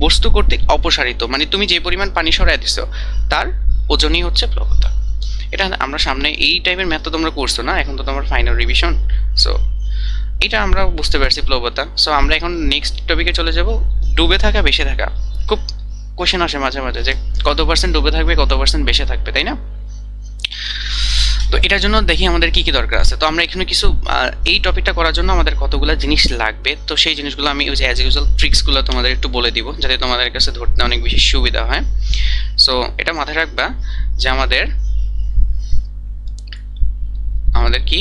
বস্তু কর্তৃক অপসারিত, মানে তুমি যে পরিমাণ পানি সরাই দিছো তার ওজনই হচ্ছে প্লবতা। এটা আমরা সামনে এই টাইপের ম্যাথ তো তোমরা করছো না, এখন তো তোমার ফাইনাল রিভিশন। সো এটা আমরা বুঝতে পারছি প্লবতা। সো আমরা এখন নেক্সট টপিকে চলে যাব, ডুবে থাকা ভেসে থাকা। খুব কোশ্চেন আসে মাঝে মাঝে যে কত পার্সেন্ট ডুবে থাকবে, কত পার্সেন্ট ভেসে থাকবে, তাই না। তো এটার জন্য দেখি আমাদের কি কি দরকার আছে। তো আমরা এখানে কিছু এই টপিকটা করার জন্য আমাদের কতগুলো জিনিস লাগবে, তো সেই জিনিসগুলো আমি ওই যে অ্যাজ ইউজুয়াল ট্রিক্সগুলো তোমাদের একটু বলে দিব, যাতে তোমাদের কাছে ধরতে অনেক বেশি সুবিধা হয়। সো এটা মাথায় রাখবা যে আমাদের কি,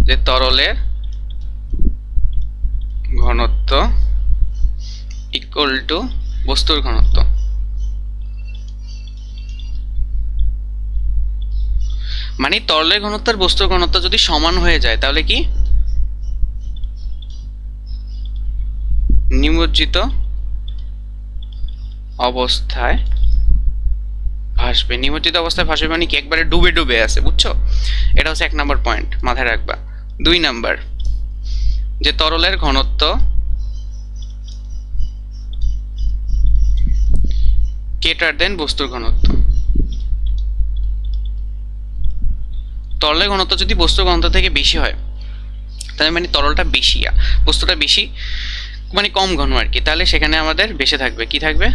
যে তরলের ঘনত্ব ইকুয়াল টু বস্তুর ঘনত্ব। মানে তরলের ঘনত্ব আর বস্তুর ঘনত্ব যদি সমান হয়ে যায় তাহলে কি নিমজ্জিত অবস্থায় ভাসবে। নিমজ্জিত অবস্থায় ভাসবে মানে কি একবারে ডুবে ডুবে আছে, বুঝছো? এটা হচ্ছে 1 নম্বর পয়েন্ট, মাথায় রাখবা। 2 নাম্বার, যে তরলের ঘনত্ব গ্রেটার দেন বস্তুর ঘনত্ব। তরলের ঘনত্ব যদি বস্তুর ঘনত্ব থেকে বেশি হয়, তাহলে মানে তরলটা বেশি, বস্তুটা বেশি, মানে কম ঘন আর কি, তাহলে সেখানে আমাদের বেশি থাকবে। কি থাকবে?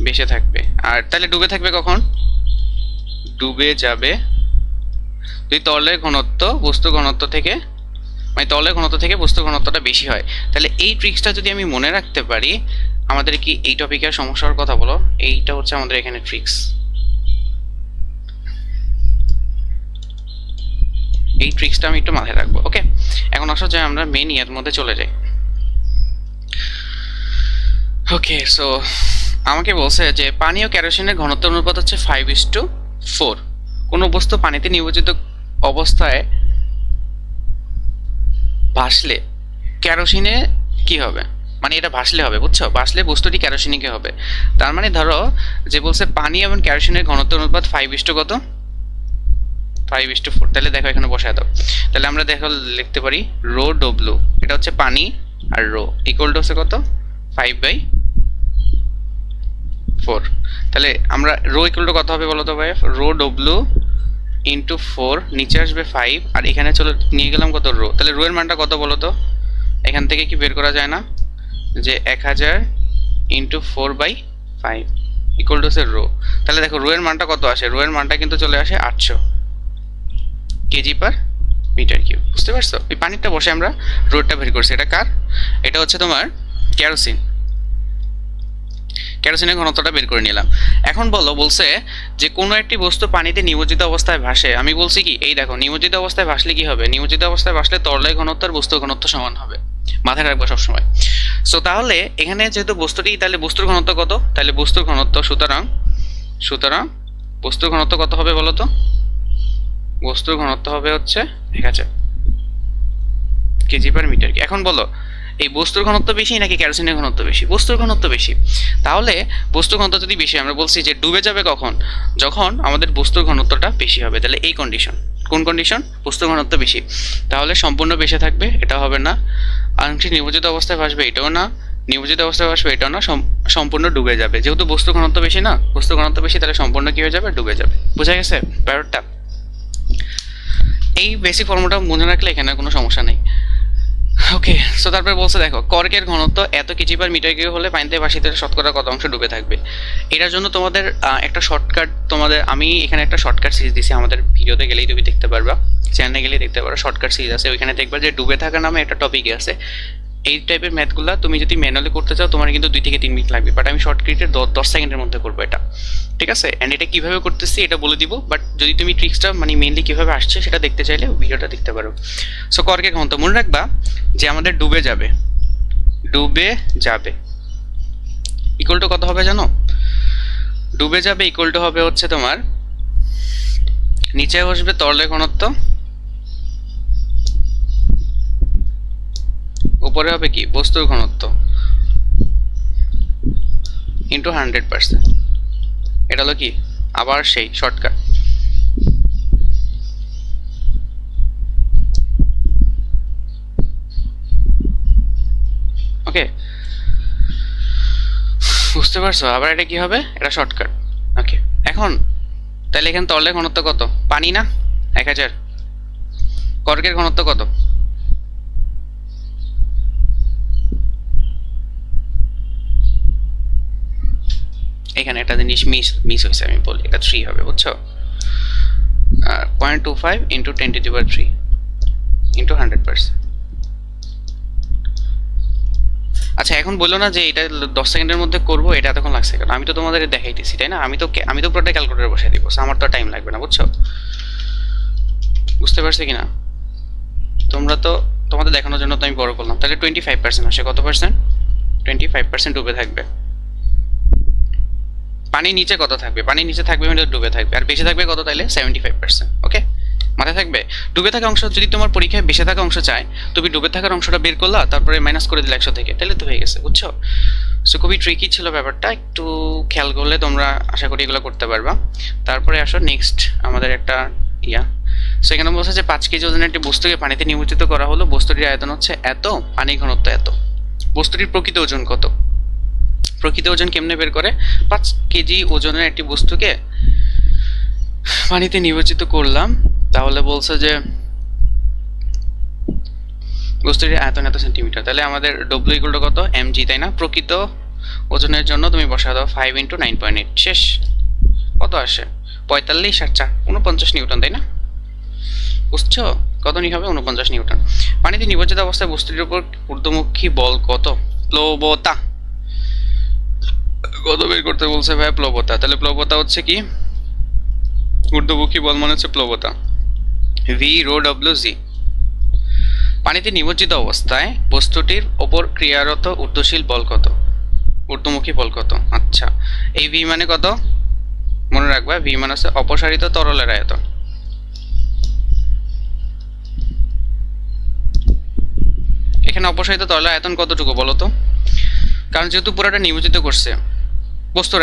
বেশি থাকবে। আর তাহলে ডুবে থাকবে কখন? ডুবে যাবে যদি তরলের ঘনত্ব বস্তুর ঘনত্ব থেকে, মানে তরলের ঘনত্ব থেকে বস্তুর ঘনত্বটা বেশি হয়। তাহলে এই ট্রিক্সটা যদি আমি মনে রাখতে পারি, আমাদের কি এই টপিকের সমস্যার কথা বলো, এইটা হচ্ছে আমাদের এখানে ট্রিক্স। এই ট্রিক্সটা আমি একটু মাথায় রাখবো। ওকে, এখন আসা যায় আমরা মেন ইয়ার মধ্যে চলে যাই। ওকে, সো আমাকে বলছে যে পানি ও কেরোসিনের ঘনত্ব অনুপাত হচ্ছে 5:4। কোনো বস্তু পানিতে নিমজ্জিত অবস্থায় ভাসলে কেরোসিনে কি হবে, মানে এটা ভাসলে হবে, বুঝছো? ভাসলে বস্তুটি কেরোসিনিকে হবে। তার মানে ধরো যে বলছে পানি এবং কেরোসিনের ঘনত্ব অনুপাত 5 কত? 5:4। তাহলে দেখো এখানে বসায় দাও। তাহলে আমরা দেখো লিখতে পারি রো ডব্লু, এটা হচ্ছে পানি, আর রো ইকুয়াল টু হচ্ছে কত? 5/4। তাহলে আমরা রো ইকুয়াল টু কত হবে বলো তো ভাই? রো ডব্লু ইন্টু 4, নিচে আসবে 5, আর এখানে চলো নিয়ে গেলাম কত? রো। তাহলে রো এর মানটা কত বলো তো? এখান থেকে কি বের করা যায় না যে 1000 ইন্টু 4/5 ইকুয়াল টু হচ্ছে রো। তাহলে দেখো রো এর মানটা কত আসে? রো এর মানটা কিন্তু চলে আসে 800 কেজি পার মিটার কিউব। বুঝতে পারছো? এই পানিটা বসে আমরা রোডটা বের করছি। এটা কার? এটা হচ্ছে তোমার কেরোসিন। কেরোসিনের ঘনত্বটা বের করে নিলাম। এখন বলছে যে কোনো একটি বস্তু পানিতে নিমজ্জিত অবস্থায় ভাসে। আমি বলছি কি, এই দেখো নিমজ্জিত অবস্থায় ভাসলে কি হবে? নিমজ্জিত অবস্থায় ভাসলে তরলের ঘনত্ব আর বস্তুর ঘনত্ব সমান হবে, মাথায় রাখবো সবসময়। সো তাহলে এখানে যেহেতু বস্তুটি, তাহলে বস্তুর ঘনত্ব কত? তাহলে বস্তুর ঘনত্ব, সুতরাং বস্তুর ঘনত্ব কত হবে বলো তো? বস্তুর ঘনত্ব হবে হচ্ছে 1000 কেজি পার মিটার। এখন বলো এই বস্তুর ঘনত্ব বেশি নাকি কেরোসিনের ঘনত্ব বেশি? বস্তুর ঘনত্ব বেশি। তাহলে বস্তুর ঘনত্ব যদি বেশি, আমরা বলছি যে ডুবে যাবে কখন? যখন আমাদের বস্তুর ঘনত্বটা বেশি হবে। তাহলে এই কন্ডিশন, কোন কন্ডিশন? বস্তুর ঘনত্ব বেশি। তাহলে সম্পূর্ণ বেশি থাকবে, এটা হবে না। আংশিক নিমজ্জিত অবস্থায় ভাসবে, এটাও না। নিমজ্জিত অবস্থায় ভাসবে, এটাও না। সম্পূর্ণ ডুবে যাবে। যেহেতু বস্তুর ঘনত্ব বেশি না, বস্তুর ঘনত্ব বেশি, তাহলে সম্পূর্ণ কি হয়ে যাবে? ডুবে যাবে। বোঝা গেছে ব্যাপারটা? এই বেসিক ফর্মুলাটা মনে রাখলে এখানে কোনো সমস্যা নেই। ওকে, সো তারপরে বলছে দেখো কর্কের ঘনত্ব এত কেজি পার মিটার কিউব হলে পানিতে ভাসিত শতকরা কত অংশ ডুবে থাকবে। এটার জন্য তোমাদের একটা শর্টকাট, আমি এখানে একটা শর্টকাট সিরিজ দিছি, আমাদের ভিডিওতে গেলেই তুমি দেখতে পারবা, চ্যানেলে গেলেই দেখতে পারো, শর্টকাট সিরিজ আছে, ওইখানে দেখবা যে ডুবে থাকা নামে একটা টপিক আছে। এই টাইপের ম্যাথগুলো তুমি যদি ম্যানুয়ালি করতে চাও তোমার কিন্তু 2 থেকে 3 মিনিট লাগবে, বাট আমি শর্টকাটে 10 সেকেন্ডের মধ্যে করবো এটা, ঠিক আছে? অ্যান্ড এটা কীভাবে করতেছি এটা বলে দিব, বাট যদি তুমি ট্রিক্সটা মানে মেনলি কীভাবে আসছে সেটা দেখতে চাইলে ভিডিওটা দেখতে পারো। সো কর্কের ঘনত্ব মনে রাখবা যে আমাদের ডুবে যাবে ইকুয়াল টু কত হবে জানো? ডুবে যাবে ইকুয়াল টু হবে হচ্ছে তোমার, নিচে বসবে তরলের ঘনত্ব, উপরে হবে কি? বস্তুর ঘনত্ব ইন্টু 100%। এটা হলো কি? আবার সেই শর্টকাট। ওকে, বুঝতে পারছো? আবার এটা কি হবে? এটা শর্টকাট। ওকে, এখন তাহলে এখানে তরলের ঘনত্ব কত? পানি না 1000। কর্কের ঘনত্ব কত? এখানে একটা জিনিস মিস হয়েছে, আমি বলি এটা 3 হবে, বুঝছো? 0.25 ইন্টু 10⁻³ ইন্টু 100%। আচ্ছা, এখন বললো না যে এটা 10 সেকেন্ডের মধ্যে করবো, এটা এতক্ষণ লাগছে কেন? আমি তো তোমাদের দেখাইতেছি, তাই না? আমি তো পুরোটা ক্যালকুলেটর বসাই দিব, আমার তো টাইম লাগবে না, বুঝছো? বুঝতে পারছো কিনা? তোমাদের দেখানোর জন্য তো আমি বড় করলাম। তাহলে 25% আসে, কত পার্সেন্ট? 25% ডুবে থাকবে। পানি নিচে কত থাকবে? পানি নিচে থাকবে মানে ডুবে থাকবে, আর বেশি থাকবে কত? তাইলে 75%। ওকে, মাথায় থাকবে। ডুবে থাকা অংশ যদি তোমার পরীক্ষায় বেঁচে থাকা অংশ চায়, তুমি ডুবে থাকার অংশটা বের করলা, তারপরে মাইনাস করে দিলে 100 থেকে, তাহলে তো হয়ে গেছে, বুঝছো? সো খুবই ট্রিকি ছিল ব্যাপারটা, একটু খেয়াল করলে তোমরা আশা করি এগুলো করতে পারবা। তারপরে আসো নেক্সট আমাদের একটা সো এখানে বলছে যে 5 কেজি ওজনের একটি বস্তুকে পানিতে নিমজ্জিত করা হলো, বস্তুটির আয়তন হচ্ছে এত, পানির ঘনত্ব এত। বস্তুটির প্রকৃত ওজন কত? প্রকৃত ওজন কেমনে বের করে? 5 কেজি ওজনের একটি বস্তুকে পানিতে নিমজ্জিত করলাম, তাহলে বলছে যে বস্তুটির আয়তন এত সেন্টিমিটার, তাহলে আমাদের ডব্লিউ ইকুয়াল টু কত? mg, তাই না? প্রকৃত ওজনের জন্য তুমি বসা দাও 5 × 9.8, শেষ। কত আসে? 45 আর 4 49 নিউটন, তাই না? বুঝছো কত নি হবে? 49 নিউটন। পানিতে নিমজ্জিত অবস্থায় বস্তুটির উপর ঊর্ধ্বমুখী বল কত? প্লবতা। কত বের করতে বলছে ভাই? প্লবতা। তাহলে প্লবতা হচ্ছে কি? ঊর্ধ্বমুখী বল মানে হচ্ছে প্লবতা, ভি রো ডব্লিউ জি। পানিতে নিমজ্জিত অবস্থায় বস্তুটির ওপর ক্রিয়ারত ঊর্ধ্বশীল বল কত? ঊর্ধ্বমুখী বল কত? আচ্ছা, এই ভি মানে কত মনে রাখবা? ভি মানে হচ্ছে অপসারিত তরলের আয়তন। এখানে অপসারিত তরলের আয়তন কতটুকু বলো তো? কারণ যেহেতু পুরোটা নিমজ্জিত করছে, বস্তুর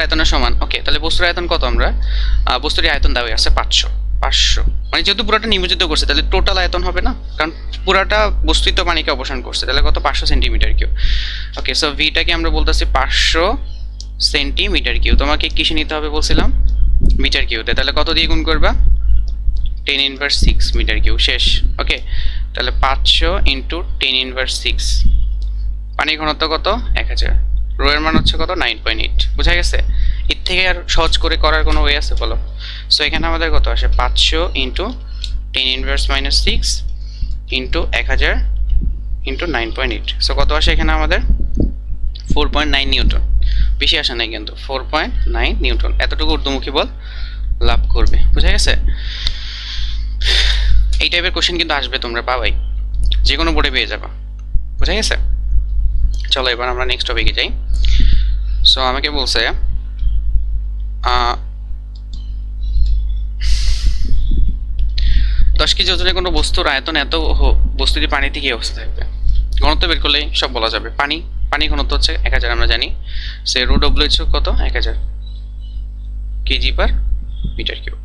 আয়তনের সমান। ওকে, তাহলে বস্তুর আয়তন কত? আমরা বস্তুর আয়তন দেওয়া আছে 500, মানে যেহেতু পুরোটা নিমজ্জিত করছে তাহলে টোটাল আয়তন হবে না, কারণ পুরাটা বস্তুই তো পানিকে অপসারণ করছে, তাহলে কত? 500 সেন্টিমিটার কিউব। ওকে, সো ভিটাকে আমরা বলতেছি 500 সেন্টিমিটার কিউব। তোমাকে কিসে নিতে হবে বলছিলাম? মিটার কিউতে। তাহলে কত দিয়ে গুণ করবা? 10⁻6 মিটার কিউব, শেষ। ওকে, তাহলে 500 × 10⁻6। পানির ঘনত্ব কত? 1000। রো এর মান হচ্ছে কত? 9.8। বুঝা গেছে? এর থেকে আর সহজ করে করার কোনো ওয়ে আছে বলো? সো এখানে আমাদের কত আসে? 500 × 10⁻⁻6 × 1000 × 9.8। সো কত আসে এখানে আমাদের? 4.9 নিউটন। বেশি আসে নাই কিন্তু, 4.9 নিউটন। এতটুকু ঊর্ধ্বমুখী বল লাভ করবে। বুঝা গেছে? এই টাইপের কোশ্চেন কিন্তু আসবে, তোমরা পাবাই, যে কোনো বোর্ডে পেয়ে যাবা। বুঝা গেছে? চলো এবার আমরা নেক্সট টপিকে যাই। সো আমাকে বলছে 10 কেজি ওজনের কোনো বস্তুর আয়তন এত, বস্তুটি পানিতে কি অবস্থা থাকবে? ঘনত্ব বের করলেই সব বলা যাবে। পানি ঘনত্ব হচ্ছে 1000, আমরা জানি। সে রো ডব্লিউ হচ্ছে কত? 1000 কেজি পার মিটার কিউব।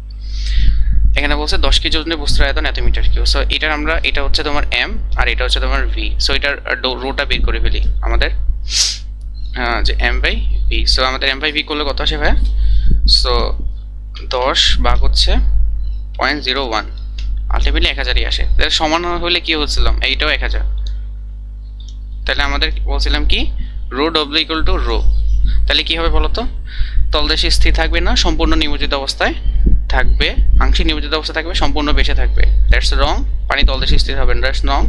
এখানে বলছে 10 কেজি ওজনের বস্তুর আয়তন এত মিটার কিউব। সো এটা হচ্ছে তোমার এম আর এটা হচ্ছে তোমার ভি। সো এটার রোটা বের করে ফেলি আমাদের, যে m/v। সো আমাদের m/v করলে কত আসে ভাইয়া? সো 10 ভাগ হচ্ছে 0.01, আলটিমেটলি 1000ই আসে। তাহলে সমান হলে কি হচ্ছিলাম? এইটাও 1000। তাহলে আমাদের বলছিলাম কি? Rho W equal to rho. তাহলে কি হবে বলো তো? তলদেশে স্থির থাকবে না, সম্পূর্ণ নিমজ্জিত অবস্থায় থাকবে, আংশিক নিমজ্জিত অবস্থায় থাকবে, সম্পূর্ণ বেশে থাকবে। দ্যাটস রং। পানি তলদেশে স্থির হবে না, দ্যাটস রং।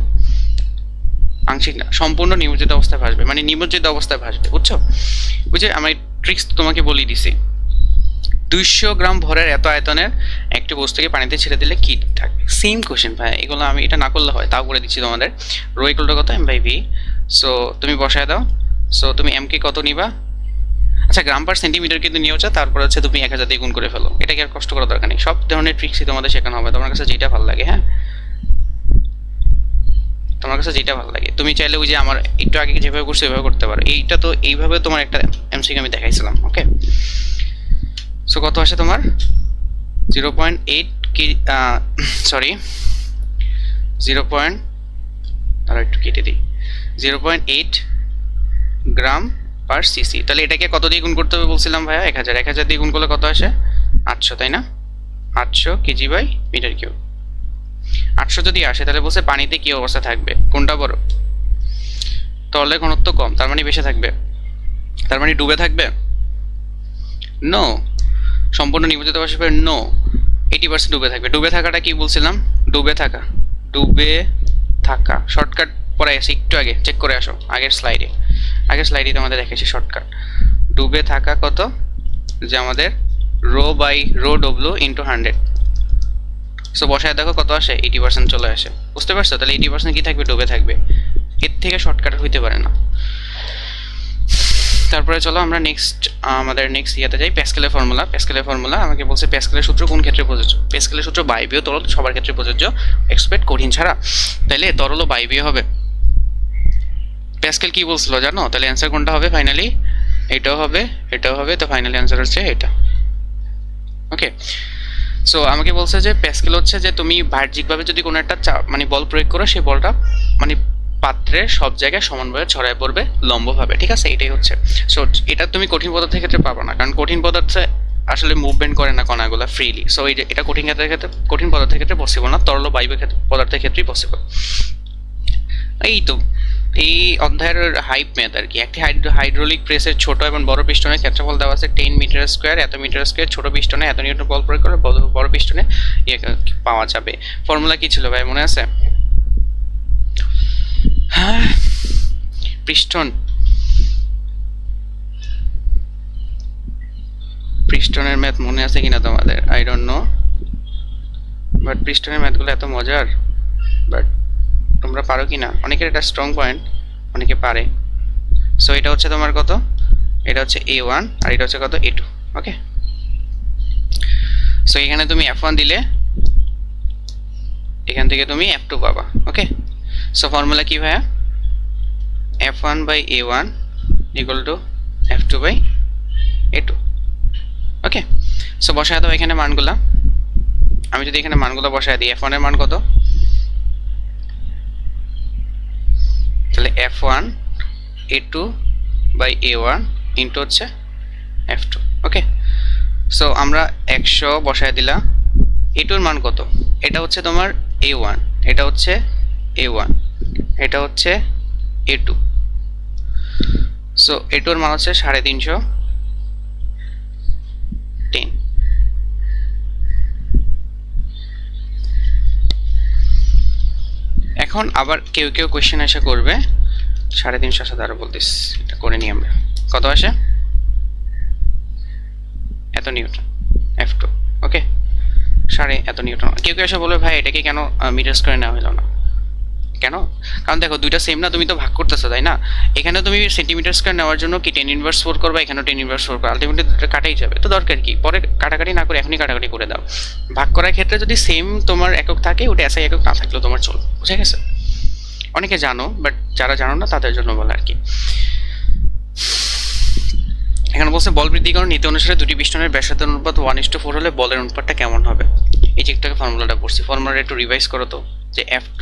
আংশিক না, সম্পূর্ণ নিমজ্জিত অবস্থায় ভাসবে, মানে নিমজ্জিত অবস্থায় ভাসবে। বুঝছো? বুঝে আমি ট্রিক্স তোমাকে বলেই দিছি। 200 গ্রাম ভরের এত আয়তনের একটি বস্তুকে পানিতে ছেড়ে দিলে কি থাকবে? সেম কোশ্চেন ভাই, এগুলো আমি এটা না করলে হয়, তাও করে দিচ্ছি তোমাদের। রো ইকুয়াল টু কত? m/v। সো তুমি বসায় দাও। সো তুমি m কে কত নিবা? আচ্ছা, গ্রাম পার সেন্টিমিটার কিন্তু নিয়েও যা, তারপর হচ্ছে তুমি 1000 দিয়ে গুণ করে ফেলো। এটাকে আর কষ্ট করার দরকার নেই, সব ধরনের ট্রিক্সই তোমাদের শেখানো হবে, তোমার কাছে যেটা ভালো লাগে। হ্যাঁ, তোমার কাছে যেটা ভালো লাগে। তুমি চাইলে ওই যে আমার একটু আগে যেভাবে করছো ওইভাবে করতে পারো। এইটা তো এইভাবে তোমার একটা এমসিকিউ আমি দেখাইছিলাম। ওকে, সো কত আসে তোমার? 0.8 কেজি, সরি 0. আরো একটু কেটে দিই, 0.8 গ্রাম পার সিসি। তাহলে এটাকে কত দিয়ে গুণ করতে হবে বলছিলাম ভাইয়া? 1000 দিয়ে গুণ করলে কত আসে? 800, তাই না? 800 কেজি বাই মিটার কিউব। 800 যদি আসে তাহলে বলছে পানিতে কি অবস্থা থাকবে? কোনটা বড়? তরলের ঘনত্ব কম, তার মানে বেশি থাকবে, তার মানে ডুবে থাকবে? নো। সম্পূর্ণ নিমজ্জিত অবস্থায় নো, 80% ডুবে থাকবে। ডুবে থাকাটা কি বলছিলাম? ডুবে থাকা শর্টকাট পরে আসে, একটু আগে চেক করে আসো আগের স্লাইডে তোমাদের দেখেছি শর্টকাট। ডুবে থাকা কত? যে আমাদের রো ডব্লিউ ইন্টু 100। সো বসায় দেখো কত আসে? 80% চলে আসে। বুঝতে পারছো? তাহলে 80% কি থাকবে? ডুবে থাকবে। এর থেকে শর্টকাট হইতে পারে না। তারপরে চলো আমরা আমাদের নেক্সট ইয়াতে যাই, প্যাসকেলের ফর্মুলা। আমাকে বলছে প্যাসকেলের সূত্র কোন ক্ষেত্রে প্রযোজ্য? প্যাসকেলের সূত্র বায়বীয় তরল সবার ক্ষেত্রে প্রযোজ্য, এক্সপেক্ট কঠিন ছাড়া। তাইলে তরল ও বায়বীয় হবে। প্যাসকেল কি বলছিল জানো? তাহলে অ্যান্সার কোনটা হবে ফাইনালি? এটাও হবে, এটাও হবে, তো ফাইনালি অ্যান্সার হচ্ছে এটা। ওকে, সো আমাকে বলছে যে প্যাসকেল হচ্ছে যে তুমি বাহ্যিকভাবে যদি কোনো একটা মানে বল প্রয়োগ করো, সেই বলটা মানে পাত্রের সব জায়গায় সমানভাবে ছড়ায় পড়বে লম্বভাবে, ঠিক আছে? এটাই হচ্ছে। সো এটা তুমি কঠিন পদার্থের ক্ষেত্রে পাবো না, কারণ কঠিন পদার্থে আসলে মুভমেন্ট করে না কণাগুলো ফ্রিলি। সো এটা কঠিন পদার্থের ক্ষেত্রে পসিবল না, তরল বায়ু পদার্থের ক্ষেত্রেই পসিবল। এই তো এই অধ্যায়ের হাইপ ম্যাথ আর কি। একটি হাইড্রোলিক প্রেসের ছোট এবং বড় পিস্টনের ক্ষেত্রফল দেওয়া আছে 10 মিটার স্কোয়ার, এত মিটার স্কোয়ার। ছোট পিস্টনে এত নিউটন বল প্রয়োগ করে বড় পিস্টনে পাওয়া যাবে। ফর্মুলা কি ছিল ভাই, মনে আছে? হ্যাঁ, পিস্টনের ম্যাথ মনে আছে কিনা তোমাদের, আই ডোন্ট নো, বাট পিস্টনের ম্যাথগুলো এত মজার। বাট তোমরা পারো কিনা? অনেকের এটা স্ট্রং পয়েন্ট, অনেকে পারে। সো এটা হচ্ছে তোমার কত, এটা হচ্ছে A1 আর এটা হচ্ছে কত A2। ওকে, সো এখানে তুমি F1 দিলে এখান থেকে তুমি F2 পাবা। ওকে, সো ফর্মুলা কি ভাইয়া? F1 by A1 equal to F2 by A2। Okay, so বসায় দাও এখানে মানগুলা। আমি যদি এখানে মানগুলো বসায় দিই, F1 এর মান কত? তাহলে F1 A2 by A1 into হচ্ছে F2। ওকে, সো আমরা 100 বসায় দিলাম। A2 এর মান কত? এটা হচ্ছে তোমার A1, এটা হচ্ছে A1, এটা হচ্ছে A2। সো A2 এর মান হচ্ছে 350 10। এখন আবার কেউ কেউ কোয়েশ্চেন আসা করবে 350 সাথে আরো বলতিস, এটা করে নিই আমরা। কত আসে? এত নিউটন F2। ওকে, এত নিউটন। কেউ কেউ এসে বলবে ভাই এটাকে কেন মিটার স্কয়ারে নেওয়া হলো না? কেন? কারণ দেখো দুইটা সেম না, তুমি তো ভাগ করতেছো তাই না? এখানে তুমি সেন্টিমিটার স্কয়ার নেওয়ার জন্য কি 10 ইনভার্স 4 করবা, এখানেও 10 ইনভার্স 4 করবা, আলটিমেটলি দুটো কাটাই যাবে। তো দরকার কি পরে কাটাকাটি না করে এখনই কাটাকাটি করে দাও। ভাগ করার ক্ষেত্রে যদি সেম তোমার একক থাকে, ওটা এসআই একক না থাকলেও তোমার চলবে। বুঝে গেছে? অনেকে জানো, বাট যারা জানো না তাদের জন্য বলা আর কি। এখানে বলছে বল বৃদ্ধিকরণ নীতি অনুসারে দুটি পিস্টনের ব্যাসার্ধের অনুপাত 1:4 হলে বলের অনুপাতটা কেমন হবে? এই যে একটাকে ফর্মুলাটা পড়ছি, ফর্মুলাটা একটু রিভাইজ করো তো। যে F2,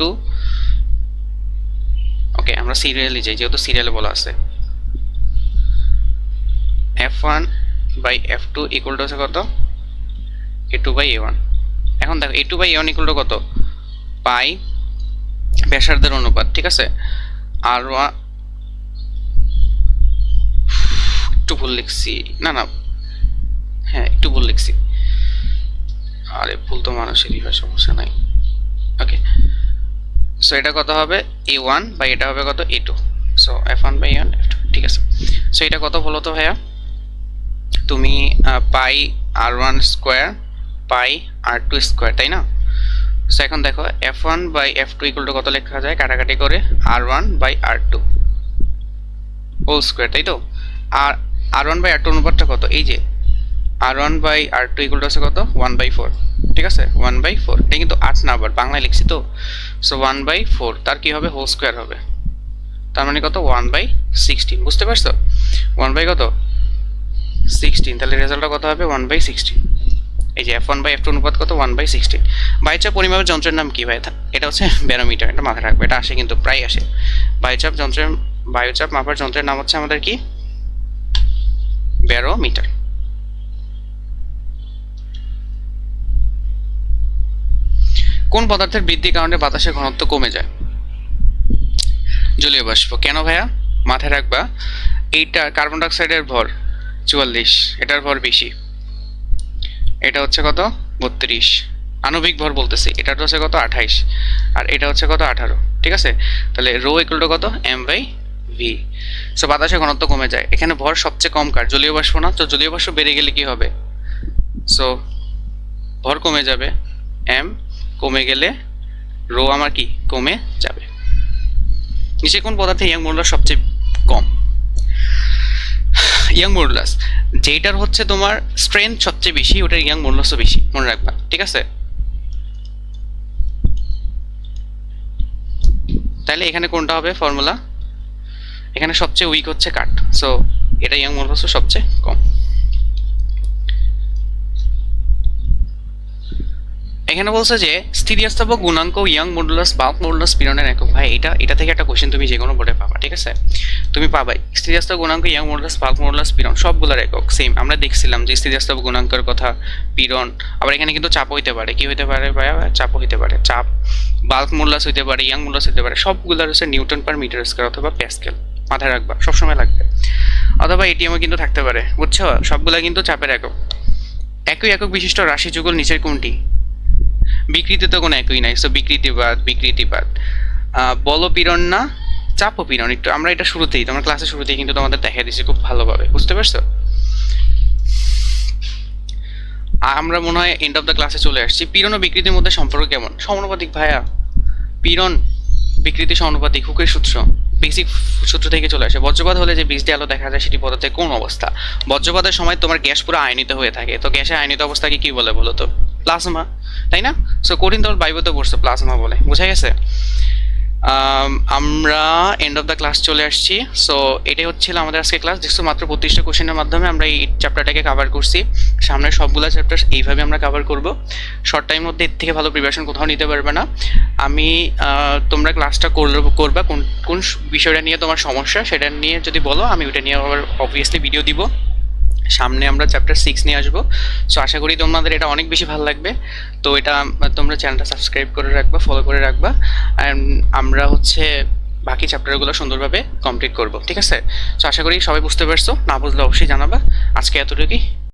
ওকে আমরা সিরিয়ালে যাই যেহেতু সিরিয়ালে বলা আছে। F1 by F2 equal to হচ্ছে কত? A2 by A1। এখন দেখো A2 by A1 equal to কত? পাই ব্যাসার্ধের অনুপাত, ঠিক আছে? আর একটু ভুল লিখছি, না না হ্যাঁ একটু ভুল লিখছি। আরে ভুল তো মানুষেরই হয়, সমস্যা নাই। ওকে, সো এটা কত হবে? A1 বাই এটা হবে কত? A2। So F1 by A1 F2, ঠিক আছে। সো এটা কত বলো তো ভাইয়া? তুমি পাই R1 স্কোয়ার পাই R2 স্কোয়ার, তাই না? সো এখন দেখো F1 by F2 equal to কত লেখা যায় কাটাকাটি করে? R1 by R2 whole square, তাই তো? আর R1 বাই R2 অনুপাতটা কত? এই যে R1 by R2 equal to হচ্ছে কত? 1/4, ঠিক আছে? 1/4, এটা কিন্তু 8 না, আবার বাংলায় লিখছি তো। সো 1/4 তার কি হবে? হোল স্কোয়ার হবে। তার মানে কত? 1/16। বুঝতে পারছো? 1 বাই কত? 16। তাহলে রেজাল্টটা কত হবে? 1/16। এই যে F1 বাই F2 অনুপাত কত? 1/16। বায়ুচাপ পরিমাপের যন্ত্রের নাম কি ভাই? এটা হচ্ছে ব্যারোমিটার, এটা মাথায় রাখবে, এটা আসে কিন্তু প্রায় আসে। বায়ুচাপ মাপার যন্ত্রের নাম হচ্ছে আমাদের কি? ব্যারোমিটার। কোন পদার্থের বৃদ্ধির কারণে বাতাসের ঘনত্ব কমে যায়? জলীয় বাষ্প। কেন ভাইয়া? মাথায় রাখবা, এইটা কার্বন ডাইঅক্সাইডের ভর 44, এটার ভর বেশি। এটা হচ্ছে কত? 32। আণবিক ভর বলতেছি, এটার হচ্ছে কত? 28, আর এটা হচ্ছে কত? 18, ঠিক আছে? তাহলে রো ইকুয়াল টু কত? m/v। সো বাতাসের ঘনত্ব কমে যায়। এখানে ভর সবচেয়ে কম কার? জলীয় বাষ্প না? তো জলীয় বাষ্প বেড়ে গেলে কি হবে? সো ভর কমে যাবে, m কমে গেলে রো আমার কি? কমে যাবে। নিচে কোন পদার্থে ইয়াং মডুলাস সবচেয়ে কম? ইয়াং মডুলাস যেটার হচ্ছে তোমার স্ট্রেংথ সবচেয়ে বেশি, ওটার ইয়াং মডুলাসও বেশি, মনে রাখবা, ঠিক আছে? তাহলে এখানে কোনটা হবে ফর্মুলা? এখানে সবচেয়ে উইক হচ্ছে কাট, সো এটা ইয়াং মডুলাসও সবচেয়ে কম। এখানে বলছে যে স্থিতিস্থাপক গুণাঙ্ক ইয়াং মডুলাস বাল্ক মডুলাস পীড়নের একক। ভাই এটা থেকে একটা কোশ্চেন তুমি যে কোনো বোর্ডে পাবা, ঠিক আছে? তুমি পাবাই স্থিতিস্থাপক গুণাঙ্ক ইয়াং মডুলাস বাল্ক মডুলাস পীড়ন সবগুলোর একক সেম। আমরা দেখছিলাম যে স্থিতিস্থাপক গুণাঙ্কের কথা, পীড়ন, আবার এখানে কিন্তু চাপ হইতে পারে, কি হইতে পারে ভাইয়া? চাপ হইতে পারে, চাপ, বাল্ক মডুলাস হইতে পারে, ইয়াং মডুলাস হইতে পারে, সবগুলোর হচ্ছে নিউটন পার মিটার স্কয়ার অথবা প্যাসকেল। মাথায় রাখবা, সবসময় লাগবে। অথবা এটিএমও কিন্তু থাকতে পারে, বুঝছো? সবগুলা কিন্তু চাপের একক। একই একক বিশিষ্ট রাশি যুগল নিচের কোনটি? বিকৃতি তো কোনো একই নাই, সো বিকৃতিবাদ। বলপীড়ন না চাপপীড়ন, একটু আমরা এটা শুরুতেই, তোমার ক্লাসের শুরুতেই কিন্তু তোমাদের দেখা দিচ্ছি খুব ভালোভাবে, বুঝতে পারছো? আমরা মনে হয় এন্ড অফ দ্য ক্লাসে চলে আসছি। পীড়ন ও বিকৃতির মধ্যে সম্পর্ক কেমন? সমানুপাতিক ভাইয়া। পীড়ন বিকৃতি সমানুপাতিক, হুকের সূত্র, বেসিক সূত্র থেকে চলে আসে। বজ্রপাত হলে যে বীজ দিয়ে আলো দেখা যায় সেটি পদার্থের কোন অবস্থা? বজ্রপাতের সময় তোমার গ্যাস পুরো আয়নিত হয়ে থাকে, তো গ্যাসের আয়নিত অবস্থাকে কি বলে বলো তো? প্লাজমা, তাই না? সো কঠিন তরল বায়ুতে পড়ছে, প্লাজমা বলে, বোঝা গেছে? আমরা এন্ড অফ দ্য ক্লাস চলে আসছি। সো এটাই হচ্ছিল আমাদের আজকে ক্লাস। দেখছো মাত্র 32টা কোশ্চেনের মাধ্যমে আমরা এই চ্যাপ্টারটাকে কভার করছি। সামনের সবগুলো চ্যাপ্টার এইভাবে আমরা কভার করব। শর্ট টাইমের মধ্যে এর থেকে ভালো প্রিপারেশন কোথাও নিতে পারবে না। আমি তোমরা ক্লাসটা করবা কোন কোন বিষয়টা নিয়ে তোমার সমস্যা সেটা নিয়ে যদি বলো, আমি ওইটা নিয়ে আবার অবভিয়াসলি ভিডিও দিব। সামনে আমরা চ্যাপ্টার 6 নিয়ে আসবো। সো আশা করি তোমাদের এটা অনেক বেশি ভালো লাগবে। তো এটা তোমরা চ্যানেলটা সাবস্ক্রাইব করে রাখবা, ফলো করে রাখবা, অ্যান্ড আমরা হচ্ছে বাকি চ্যাপ্টারগুলো সুন্দরভাবে কমপ্লিট করব, ঠিক আছে? সো আশা করি সবাই বুঝতে পারছো, না বুঝলে অবশ্যই জানাবা। আজকে এতটুকুই।